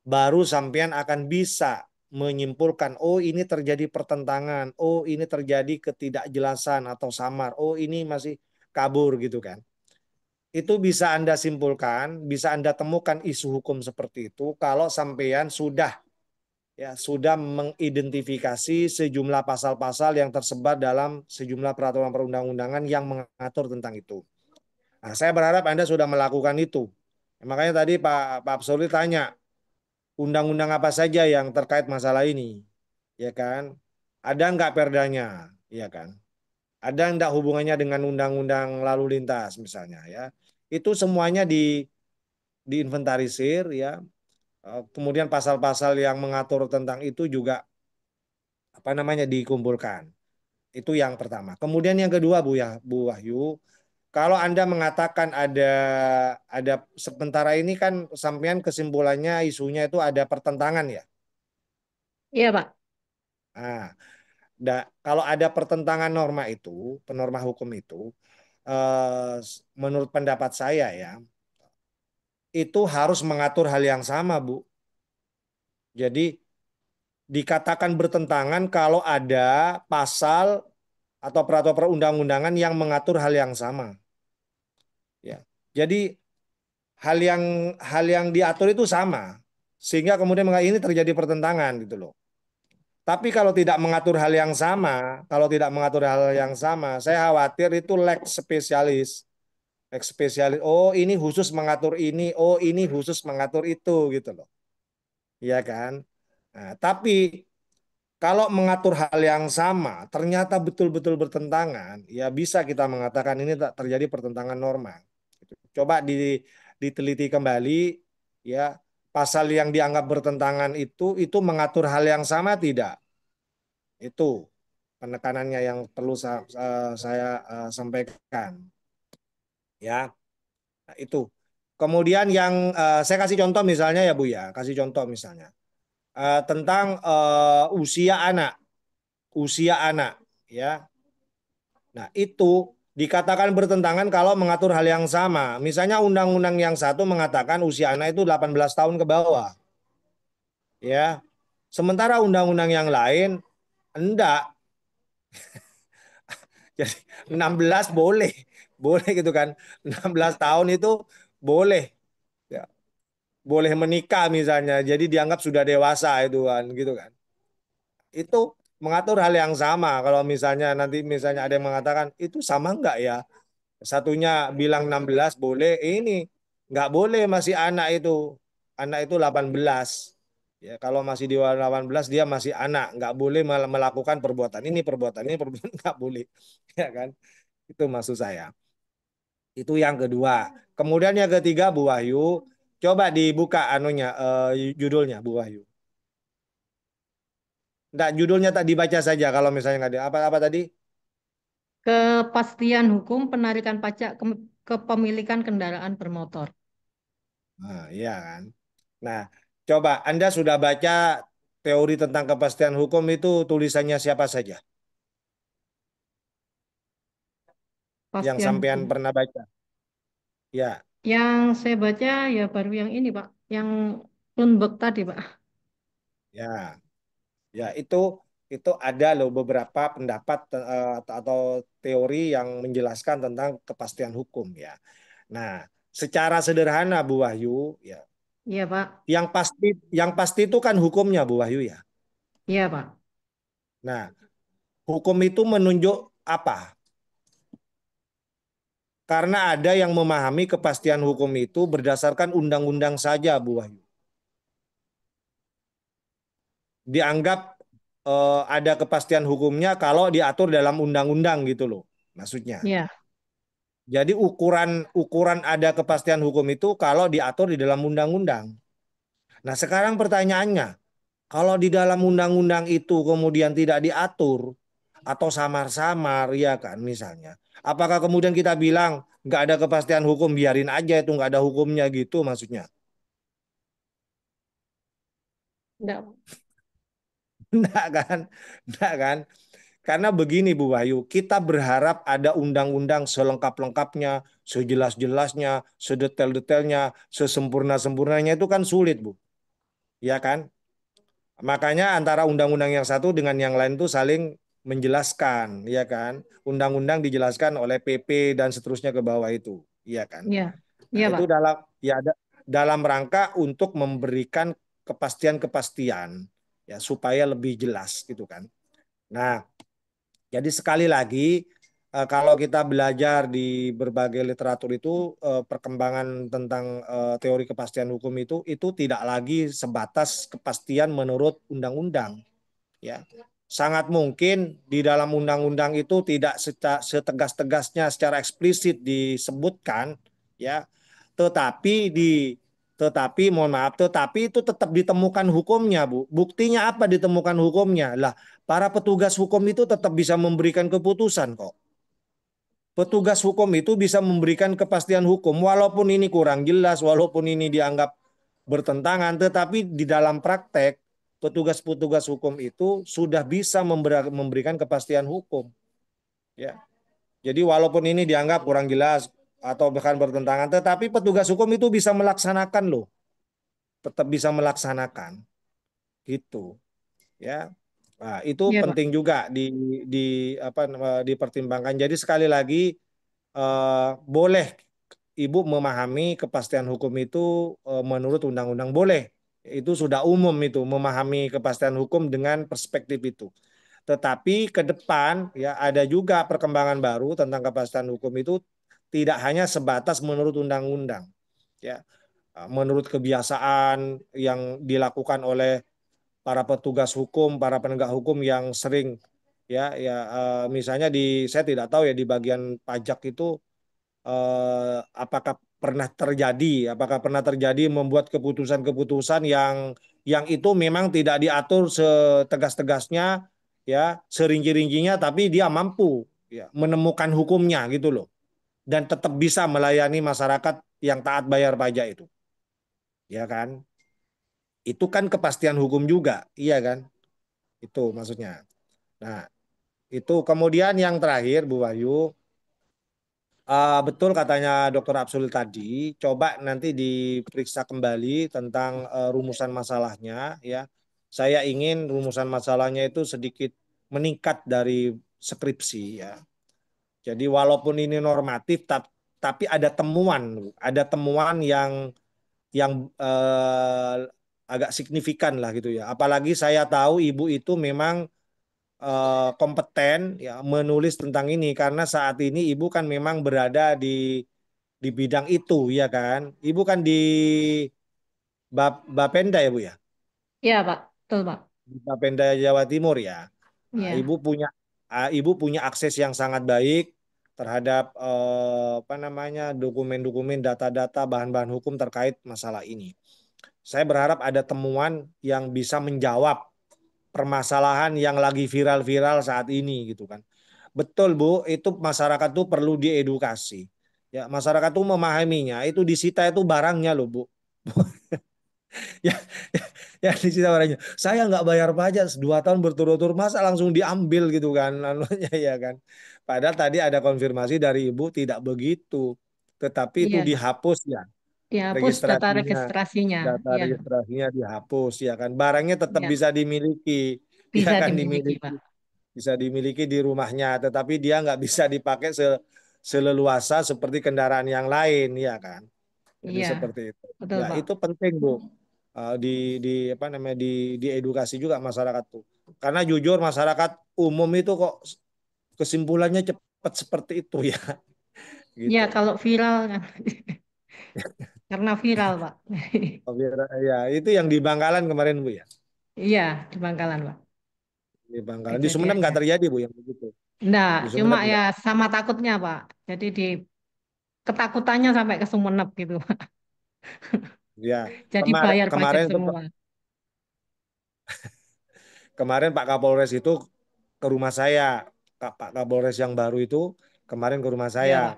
baru sampean akan bisa menyimpulkan, oh ini terjadi pertentangan, oh ini terjadi ketidakjelasan atau samar, oh ini masih kabur gitu kan. Itu bisa Anda simpulkan, bisa Anda temukan isu hukum seperti itu kalau sampean sudah mengidentifikasi sejumlah pasal-pasal yang tersebar dalam sejumlah peraturan perundang-undangan yang mengatur tentang itu. Nah, saya berharap Anda sudah melakukan itu. Makanya tadi Pak Absoli tanya, undang-undang apa saja yang terkait masalah ini, ya kan? Ada nggak perdanya, ya kan? Ada nggak hubungannya dengan undang-undang lalu lintas misalnya, ya? Itu semuanya diinventarisir, ya. Kemudian pasal-pasal yang mengatur tentang itu juga apa namanya dikumpulkan. Itu yang pertama. Kemudian yang kedua Bu Wahyu, kalau Anda mengatakan ada sementara ini kan sampean kesimpulannya isunya itu ada pertentangan ya. Iya, Pak. Nah, kalau ada pertentangan norma itu, penorma hukum itu, menurut pendapat saya ya, itu harus mengatur hal yang sama, Bu. Jadi dikatakan bertentangan kalau ada pasal atau peraturan perundang-undangan yang mengatur hal yang sama. Ya. Jadi hal yang diatur itu sama, sehingga kemudian ini terjadi pertentangan gitu loh. Tapi kalau tidak mengatur hal yang sama, saya khawatir itu lex spesialis. Lex spesialis. Oh, ini khusus mengatur ini, oh ini khusus mengatur itu gitu loh. Iya kan? Nah, tapi kalau mengatur hal yang sama ternyata betul-betul bertentangan, ya bisa kita mengatakan ini tak terjadi pertentangan norma. Coba diteliti kembali, ya, pasal yang dianggap bertentangan itu mengatur hal yang sama tidak? Itu penekanannya yang perlu saya sampaikan, ya. Nah, itu. Kemudian yang saya kasih contoh misalnya ya Bu ya, kasih contoh misalnya tentang usia anak, ya. Nah, itu dikatakan bertentangan kalau mengatur hal yang sama. Misalnya undang-undang yang satu mengatakan usia anak itu 18 tahun ke bawah, ya. Sementara undang-undang yang lain enggak. Jadi 16 boleh. Boleh gitu kan. 16 tahun itu boleh. Ya, boleh menikah misalnya. Jadi dianggap sudah dewasa itu kan gitu kan. Itu mengatur hal yang sama. Kalau misalnya nanti misalnya ada yang mengatakan itu sama enggak ya? Satunya bilang 16 boleh, ini enggak boleh masih anak itu. Anak itu 18. Ya, kalau masih di bawah 18 dia masih anak, enggak boleh melakukan perbuatan ini, perbuatan enggak boleh. Ya kan? Itu maksud saya. Itu yang kedua. Kemudian yang ketiga Bu Wahyu, coba dibuka anunya judulnya Bu Wahyu. Enggak, judulnya tak dibaca saja kalau misalnya nggak ada apa-apa tadi. Kepastian hukum penarikan pajak kepemilikan kendaraan bermotor. Nah, iya kan. Nah, coba Anda sudah baca teori tentang kepastian hukum itu tulisannya siapa saja yang Kepastian sampean hukum. pernah baca? Ya, Yang saya baca ya baru yang ini, Pak. Yang Lundberg tadi, Pak. ya, ya itu ada loh beberapa pendapat atau teori yang menjelaskan tentang kepastian hukum ya. Nah, secara sederhana Bu Wahyu, ya. Iya, Pak. Yang pasti itu kan hukumnya Bu Wahyu ya. Iya, Pak. Nah, hukum itu menunjuk apa? Karena ada yang memahami kepastian hukum itu berdasarkan undang-undang saja Bu Wahyu. Dianggap ada kepastian hukumnya kalau diatur dalam undang-undang gitu loh, maksudnya. Iya. Jadi ukuran ada kepastian hukum itu kalau diatur di dalam undang-undang. Nah, sekarang pertanyaannya, kalau di dalam undang-undang itu kemudian tidak diatur atau samar-samar, ya kan misalnya. Apakah kemudian kita bilang nggak ada kepastian hukum, biarin aja itu nggak ada hukumnya gitu maksudnya? Enggak. Enggak kan? Enggak kan? Karena begini Bu Wahyu, kita berharap ada undang-undang selengkap-lengkapnya, sejelas-jelasnya, sedetail-detailnya, sesempurna-sempurnanya itu kan sulit Bu. Ya kan? Makanya antara undang-undang yang satu dengan yang lain itu saling menjelaskan, ya kan? Undang-undang dijelaskan oleh PP dan seterusnya ke bawah itu, ya kan? Iya. Nah, Iya, itu Pak. dalam rangka untuk memberikan kepastian-kepastian ya supaya lebih jelas gitu kan. Nah, jadi sekali lagi kalau kita belajar di berbagai literatur itu perkembangan tentang teori kepastian hukum itu tidak lagi sebatas kepastian menurut undang-undang ya. Sangat mungkin di dalam undang-undang itu tidak setegas-tegasnya secara eksplisit disebutkan ya, tetapi mohon maaf, tetapi itu tetap ditemukan hukumnya, Bu. Buktinya apa ditemukan hukumnya? Lah, para petugas hukum itu tetap bisa memberikan keputusan kok. Petugas hukum itu bisa memberikan kepastian hukum walaupun ini kurang jelas, walaupun ini dianggap bertentangan, tetapi di dalam praktek petugas-petugas hukum itu sudah bisa memberikan kepastian hukum. Ya. Jadi walaupun ini dianggap kurang jelas atau bahkan bertentangan, tetapi petugas hukum itu bisa melaksanakan loh, tetap bisa melaksanakan, gitu. Ya, nah, itu Iya, Pak. penting juga dipertimbangkan. Jadi sekali lagi boleh Ibu memahami kepastian hukum itu menurut undang-undang boleh. Itu sudah umum itu memahami kepastian hukum dengan perspektif itu. Tetapi ke depan ya ada juga perkembangan baru tentang kepastian hukum itu tidak hanya sebatas menurut undang-undang ya. Menurut kebiasaan yang dilakukan oleh para petugas hukum, para penegak hukum yang sering misalnya saya tidak tahu ya di bagian pajak itu apakah pernah terjadi membuat keputusan-keputusan yang itu memang tidak diatur setegas-tegasnya ya, serinci-rincinya, tapi dia mampu ya menemukan hukumnya gitu loh dan tetap bisa melayani masyarakat yang taat bayar pajak itu. Ya kan? Itu kan kepastian hukum juga, iya kan? Itu maksudnya. Nah, itu kemudian yang terakhir Bu Wahyu, betul katanya Dr. Absol tadi, coba nanti diperiksa kembali tentang rumusan masalahnya ya. Saya ingin rumusan masalahnya itu sedikit meningkat dari skripsi ya. Jadi walaupun ini normatif tapi ada temuan yang agak signifikan lah gitu ya. Apalagi saya tahu Ibu itu memang kompeten ya menulis tentang ini karena saat ini Ibu kan memang berada di bidang itu ya kan. Ibu kan di Bapenda ya Bu ya. Iya, Pak. Betul, Pak. Di Bapenda Jawa Timur ya. Nah, Iya. Ibu punya akses yang sangat baik terhadap apa namanya dokumen-dokumen, data-data, bahan-bahan hukum terkait masalah ini. Saya berharap ada temuan yang bisa menjawab permasalahan yang lagi viral-viral saat ini gitu kan. Betul Bu, itu masyarakat tuh perlu diedukasi. Ya, masyarakat tuh memahaminya, itu disita itu barangnya loh Bu. Ya, ya disita barangnya. Saya nggak bayar pajak 2 tahun berturut-turut, masa langsung diambil gitu kan, anunya ya kan. Padahal tadi ada konfirmasi dari Ibu tidak begitu, tetapi itu Iya, Pak. dihapus ya, Dihapus data registrasinya, registrasinya. data Iya. registrasinya dihapus ya kan. Barangnya tetap Iya. bisa dimiliki, ya Bisa kan dimiliki, dimiliki, Pak. bisa dimiliki di rumahnya, tetapi dia nggak bisa dipakai seleluasa seperti kendaraan yang lain, ya kan. Jadi Iya, seperti itu. betul Ya, Pak. itu penting, Bu. Di apa namanya di edukasi juga masyarakat tuh. Karena jujur masyarakat umum itu kok kesimpulannya cepat seperti itu ya, Ya, gitu. kalau viral kan. Karena viral, Pak. Ya, itu yang di Bangkalan kemarin, Bu ya. Iya, di Bangkalan, Pak. Di Bangkalan. Di Sumeneb Kejadiannya. nggak terjadi, Bu, yang begitu. Enggak, Di cuma Sumeneb ya nggak. sama takutnya, Pak. Jadi di ketakutannya sampai ke Sumenep gitu, Pak. Ya, Jadi bayar pajak kemarin itu semua. kemarin Pak Kapolres itu ke rumah saya. Pak Kapolres yang baru itu kemarin ke rumah Iya, saya. Pak.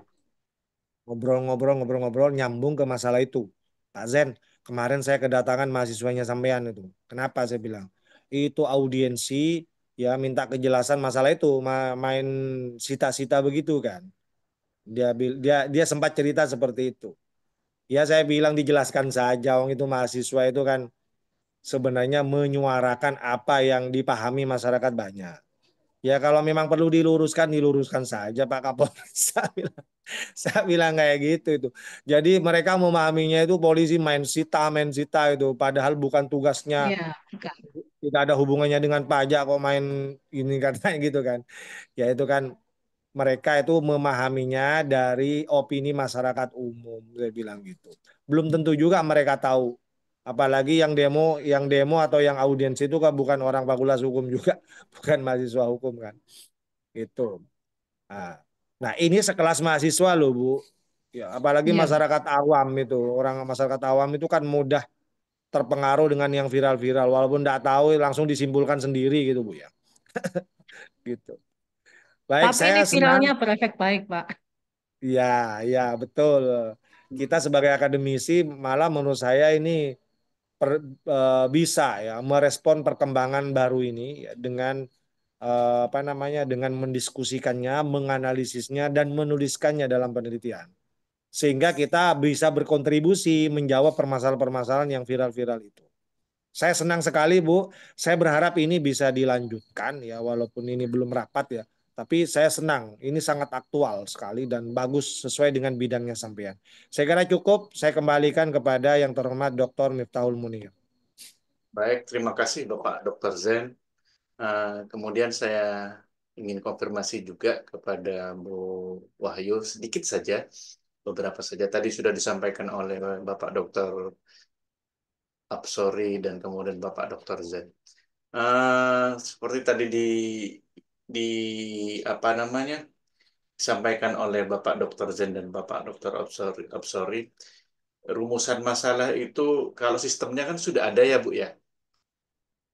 Ngobrol-ngobrol nyambung ke masalah itu. Pak Zen, kemarin saya kedatangan mahasiswanya sampean itu. Kenapa saya bilang? Itu audiensi ya minta kejelasan masalah itu, main sita-sita begitu kan. Dia sempat cerita seperti itu. Ya saya bilang dijelaskan saja, wong itu mahasiswa itu kan sebenarnya menyuarakan apa yang dipahami masyarakat banyak. Ya kalau memang perlu diluruskan, diluruskan saja Pak Kapolres. Saya bilang kayak gitu itu. Jadi mereka memahaminya itu polisi main sita itu. Padahal bukan tugasnya, Iya, bukan. tidak ada hubungannya dengan pajak kok main ini katanya gitu kan. Ya itu kan mereka itu memahaminya dari opini masyarakat umum, saya bilang gitu. Belum tentu juga mereka tahu. Apalagi yang demo atau yang audiens itu kan bukan orang fakultas hukum juga, bukan mahasiswa hukum kan. Gitu. Nah, nah, ini sekelas mahasiswa loh, Bu. Ya, apalagi Iya, Pak. masyarakat awam itu. Orang masyarakat awam itu kan mudah terpengaruh dengan yang viral-viral. Walaupun tidak tahu langsung disimpulkan sendiri gitu, Bu ya. Gitu. Baik, Tapi saya ini senang. viralnya berefek baik, Pak. Ya, ya betul. Kita sebagai akademisi malah menurut saya ini bisa ya merespon perkembangan baru ini ya, dengan apa namanya dengan mendiskusikannya, menganalisisnya dan menuliskannya dalam penelitian. Sehingga kita bisa berkontribusi menjawab permasalahan-permasalahan yang viral-viral itu. Saya senang sekali, Bu. Saya berharap ini bisa dilanjutkan ya, walaupun ini belum rapat ya. Tapi saya senang, ini sangat aktual sekali dan bagus sesuai dengan bidangnya sampean. Saya kira cukup, saya kembalikan kepada yang terhormat Dr. Miftahul Munir. Baik, terima kasih Bapak Dr. Zen. Kemudian saya ingin konfirmasi juga kepada Bu Wahyu sedikit saja, beberapa saja. Tadi sudah disampaikan oleh Bapak Dr. Absori dan kemudian Bapak Dr. Zen. Seperti tadi di apa namanya disampaikan oleh Bapak Dr. Zen dan Bapak Dr. Absori, rumusan masalah itu kalau sistemnya kan sudah ada ya Bu ya,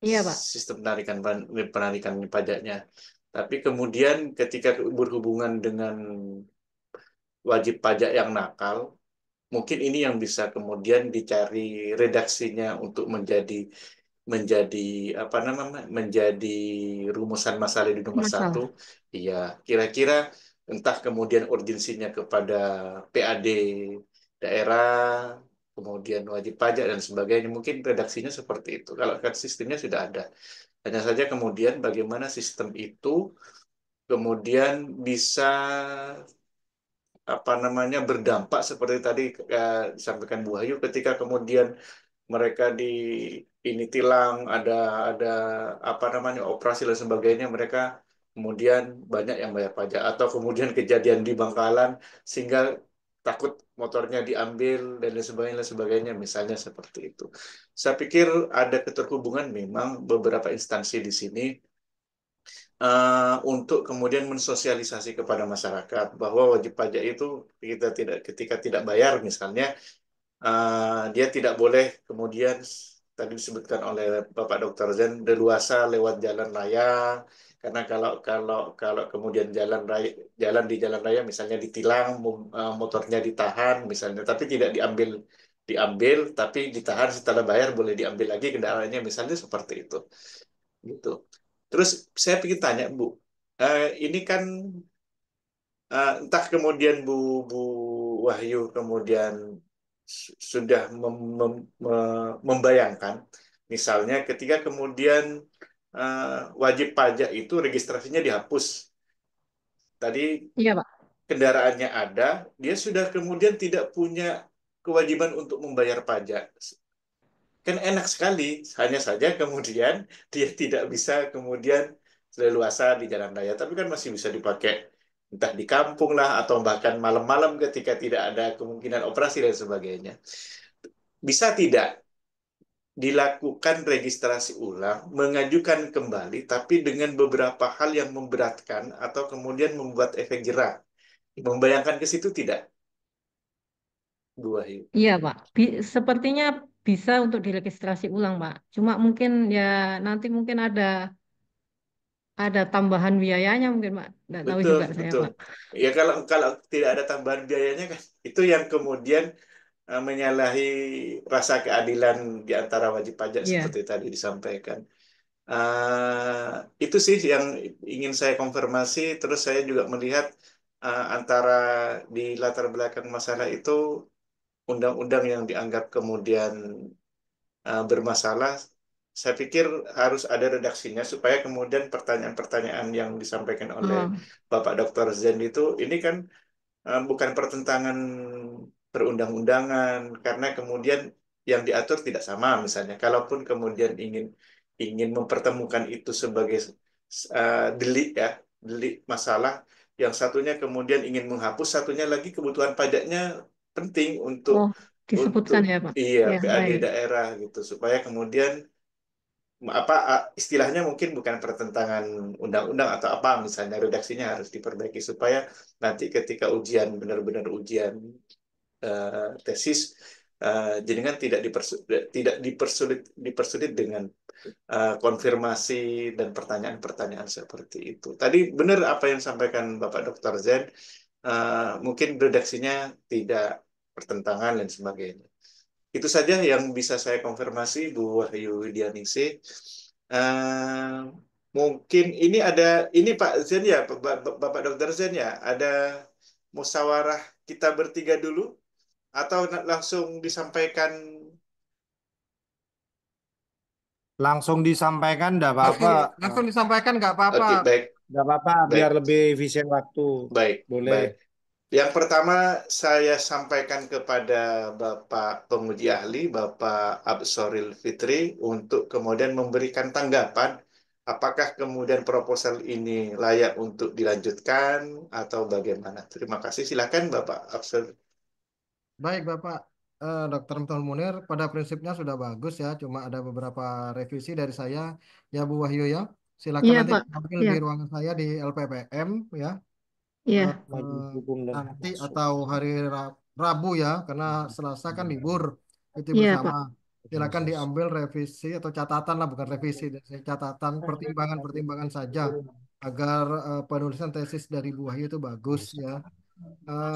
Iya, Pak. sistem penarikan pajaknya. Tapi kemudian ketika berhubungan dengan wajib pajak yang nakal, mungkin ini yang bisa kemudian dicari redaksinya untuk menjadi menjadi apa namanya menjadi rumusan masalah di nomor satu. Masalah. Iya, kira-kira entah kemudian urgensinya kepada PAD daerah, kemudian wajib pajak dan sebagainya, mungkin redaksinya seperti itu. Kalau kan sistemnya sudah ada, hanya saja kemudian bagaimana sistem itu kemudian bisa apa namanya berdampak seperti tadi disampaikan Bu Ayu ketika kemudian mereka di ini tilang ada apa namanya operasi dan sebagainya mereka kemudian banyak yang bayar pajak atau kemudian kejadian di Bangkalan sehingga takut motornya diambil dan lain sebagainya misalnya seperti itu. Saya pikir ada keterhubungan memang beberapa instansi di sini untuk kemudian mensosialisasi kepada masyarakat bahwa wajib pajak itu kita tidak ketika tidak bayar misalnya dia tidak boleh kemudian tadi disebutkan oleh Bapak Dr. Zen leluasa lewat jalan raya karena kalau kemudian jalan di jalan raya misalnya ditilang motornya ditahan misalnya tapi tidak diambil diambil tapi ditahan setelah bayar boleh diambil lagi kendaraannya misalnya seperti itu gitu. Terus saya ingin tanya Bu, ini kan entah kemudian Bu Wahyu kemudian sudah membayangkan, misalnya ketika kemudian wajib pajak itu registrasinya dihapus. Tadi Iya, Pak. kendaraannya ada, dia sudah kemudian tidak punya kewajiban untuk membayar pajak. Kan enak sekali, hanya saja kemudian dia tidak bisa kemudian leluasa di jalan raya, tapi kan masih bisa dipakai entah di kampung lah atau bahkan malam-malam ketika tidak ada kemungkinan operasi dan sebagainya. Bisa tidak dilakukan registrasi ulang, mengajukan kembali, tapi dengan beberapa hal yang memberatkan atau kemudian membuat efek jerah. Membayangkan ke situ tidak, Bu Wahyu? Iya, Pak. Sepertinya bisa untuk diregistrasi ulang, Pak. Cuma mungkin ya nanti mungkin ada tambahan biayanya mungkin, Pak. Nggak tahu Betul, juga saya, betul. Pak. Ya kalau kalau tidak ada tambahan biayanya kan, itu yang kemudian menyalahi rasa keadilan di antara wajib pajak Iya. seperti tadi disampaikan. Itu sih yang ingin saya konfirmasi. Terus saya juga melihat antara di latar belakang masalah itu undang-undang yang dianggap kemudian bermasalah. Saya pikir harus ada redaksinya supaya kemudian pertanyaan-pertanyaan yang disampaikan oleh Oh, Bapak Dr. Zen itu, ini kan bukan pertentangan perundang-undangan karena kemudian yang diatur tidak sama misalnya. Kalaupun kemudian ingin ingin mempertemukan itu sebagai delik ya, delik masalah, yang satunya kemudian ingin menghapus, satunya lagi kebutuhan pajaknya penting untuk oh, untuk disebutkan ya, Pak. iya Ya, PAD baik. daerah gitu supaya kemudian apa istilahnya mungkin bukan pertentangan undang-undang atau apa misalnya redaksinya harus diperbaiki supaya nanti ketika ujian benar-benar ujian tesis jenengan tidak dipersulit dengan konfirmasi dan pertanyaan-pertanyaan seperti itu. Tadi benar apa yang sampaikan Bapak Dr. Zen, mungkin redaksinya tidak pertentangan dan sebagainya. Itu saja yang bisa saya konfirmasi, Bu Wahyu Widianisi. Eh, Mungkin ini Pak Zen ya, Bapak Dokter Zen ya, ada musyawarah kita bertiga dulu atau langsung disampaikan? Langsung disampaikan enggak Oke, apa-apa. Langsung disampaikan nggak apa-apa. oke, baik, Enggak apa-apa biar baik, lebih efisien waktu. baik, Boleh. baik. Yang pertama saya sampaikan kepada Bapak Penguji Ahli, Bapak Absoril Fitri, untuk kemudian memberikan tanggapan apakah kemudian proposal ini layak untuk dilanjutkan atau bagaimana. Terima kasih. Silakan Bapak Absoril. Baik, Bapak. Dr. Mtul Munir, pada prinsipnya sudah bagus ya, cuma ada beberapa revisi dari saya. Ya, Bu Wahyu ya, silakan Iya, nanti Pak. tampil Iya, di ruangan saya di LPPM ya, eh, iya. Majelis eh, Hukum dan nanti Masuk. atau hari Rabu ya, karena Selasa kan libur, itu Iya, bersama. Pak. Silakan diambil revisi atau catatan lah, bukan revisi, catatan pertimbangan-pertimbangan saja agar penulisan tesis dari Bu Wahyu itu bagus ya.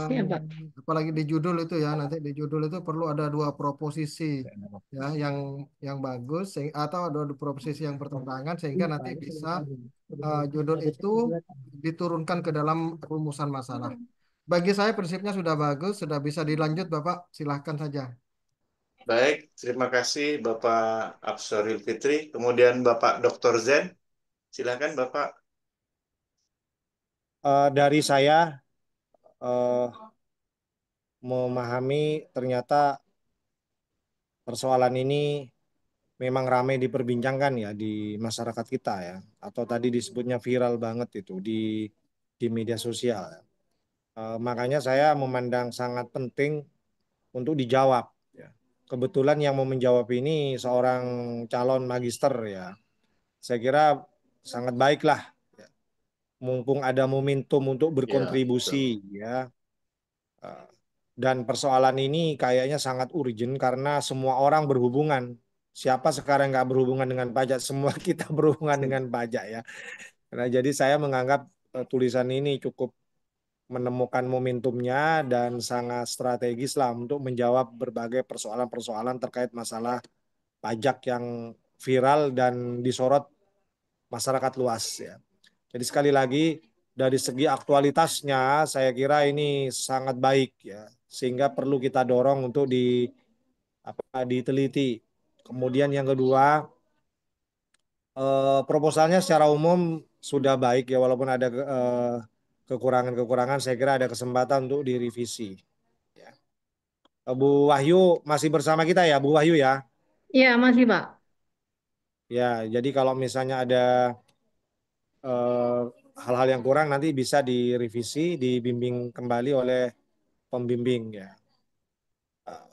Iya, Pak. Apalagi di judul itu ya, nanti di judul itu perlu ada dua proposisi ya yang bagus atau ada dua proposisi yang bertentangan sehingga nanti bisa judul itu diturunkan ke dalam rumusan masalah. Bagi saya prinsipnya sudah bagus, sudah bisa dilanjut Bapak, silahkan saja. Baik, terima kasih Bapak Absoril Fitri. Kemudian Bapak Dr. Zen. Silakan Bapak. Dari saya eh, memahami ternyata persoalan ini memang ramai diperbincangkan ya di masyarakat kita ya, atau tadi disebutnya viral banget itu di media sosial. Makanya saya memandang sangat penting untuk dijawab ya. Kebetulan yang mau menjawab ini seorang calon magister ya. Saya kira sangat baiklah ya. Mumpung ada momentum untuk Ya, berkontribusi betul. ya. Eh, Dan persoalan ini kayaknya sangat urgent karena semua orang berhubungan. Siapa sekarang nggak berhubungan dengan pajak? Semua kita berhubungan dengan pajak ya. Nah, jadi saya menganggap tulisan ini cukup menemukan momentumnya dan sangat strategis lah untuk menjawab berbagai persoalan-persoalan terkait masalah pajak yang viral dan disorot masyarakat luas ya. Jadi sekali lagi dari segi aktualitasnya saya kira ini sangat baik ya sehingga perlu kita dorong untuk diteliti. Kemudian yang kedua proposalnya secara umum sudah baik ya walaupun ada kekurangan-kekurangan saya kira ada kesempatan untuk direvisi ya. Bu Wahyu masih bersama kita ya, Bu Wahyu ya. Iya, masih Pak. Ya, jadi kalau misalnya ada hal-hal yang kurang nanti bisa direvisi, dibimbing kembali oleh pembimbing ya.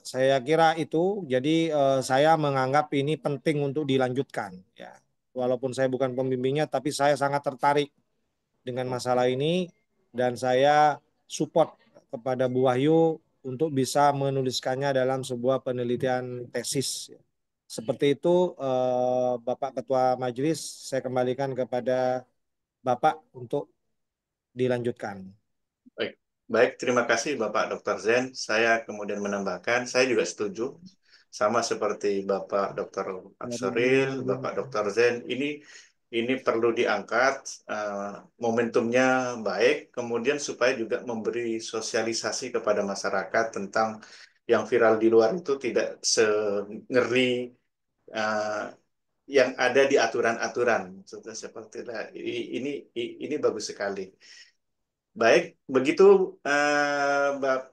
Saya kira itu, jadi saya menganggap ini penting untuk dilanjutkan ya. Walaupun saya bukan pembimbingnya, tapi saya sangat tertarik dengan masalah ini dan saya support kepada Bu Wahyu untuk bisa menuliskannya dalam sebuah penelitian tesis. Seperti itu, Bapak Ketua Majelis, saya kembalikan kepada Bapak untuk dilanjutkan. Baik, baik, terima kasih Bapak Dr. Zen. Saya kemudian menambahkan, saya juga setuju sama seperti Bapak Dr. Absoril, Bapak Dr. Zen. Ini perlu diangkat, momentumnya baik, kemudian supaya juga memberi sosialisasi kepada masyarakat tentang yang viral di luar itu tidak sengeri eh, yang ada di aturan-aturan. Seperti ini bagus sekali. Baik, begitu.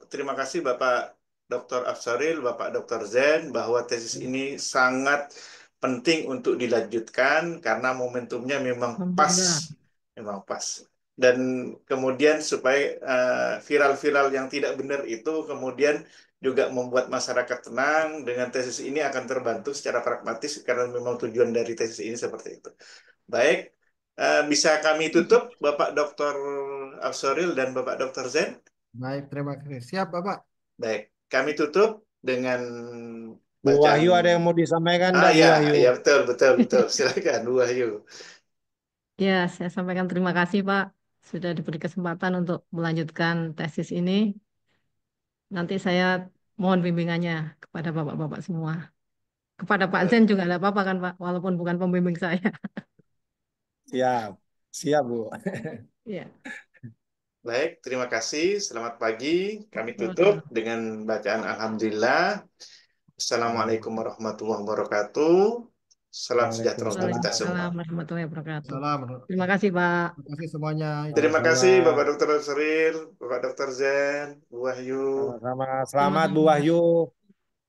Terima kasih Bapak Dr. Afsaril, Bapak Dr. Zen, bahwa tesis ini sangat penting untuk dilanjutkan karena momentumnya memang pas, Alhamdulillah. memang pas. Dan kemudian supaya viral-viral yang tidak benar itu kemudian juga membuat masyarakat tenang dengan tesis ini akan terbantu secara pragmatis karena memang tujuan dari tesis ini seperti itu. Baik, bisa kami tutup Bapak Dr. Afsoril dan Bapak Dr. Zen? Baik, terima kasih. Siap, Bapak. Baik, kami tutup dengan Bu bacaan. Wahyu ada yang mau disampaikan enggak Bu Ya, Wahyu? ya betul, betul, betul. Silakan Bu Wahyu. Ya, saya sampaikan terima kasih Pak. Sudah diberi kesempatan untuk melanjutkan tesis ini. Nanti saya mohon bimbingannya kepada Bapak-Bapak semua. Kepada Pak Zen juga tidak apa-apa kan Pak, walaupun bukan pembimbing saya. Siap, siap Bu. Ya. Baik, terima kasih. Selamat pagi. Kami tutup Sama-sama. dengan bacaan Alhamdulillah. Assalamualaikum warahmatullahi wabarakatuh. Salam sejahtera untuk kita semua. Waalaikumsalam warahmatullahi wabarakatuh. Salam. Terima kasih Pak. Terima kasih semuanya. Terima Sama-sama. kasih Bapak Dr. Seril, Bapak Dr. Zen, Bu Wahyu. Sama-sama. Selamat Bu Sama-sama. Wahyu.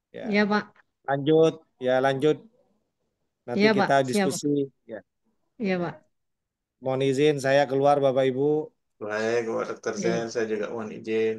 Ya, Iya Pak. lanjut, ya lanjut. Nanti Iya Pak. kita Siap. diskusi. Ya. Iya Pak. Mohon izin saya keluar Bapak Ibu. Baik, Bapak Dr. Iya. Zen, saya juga mohon izin.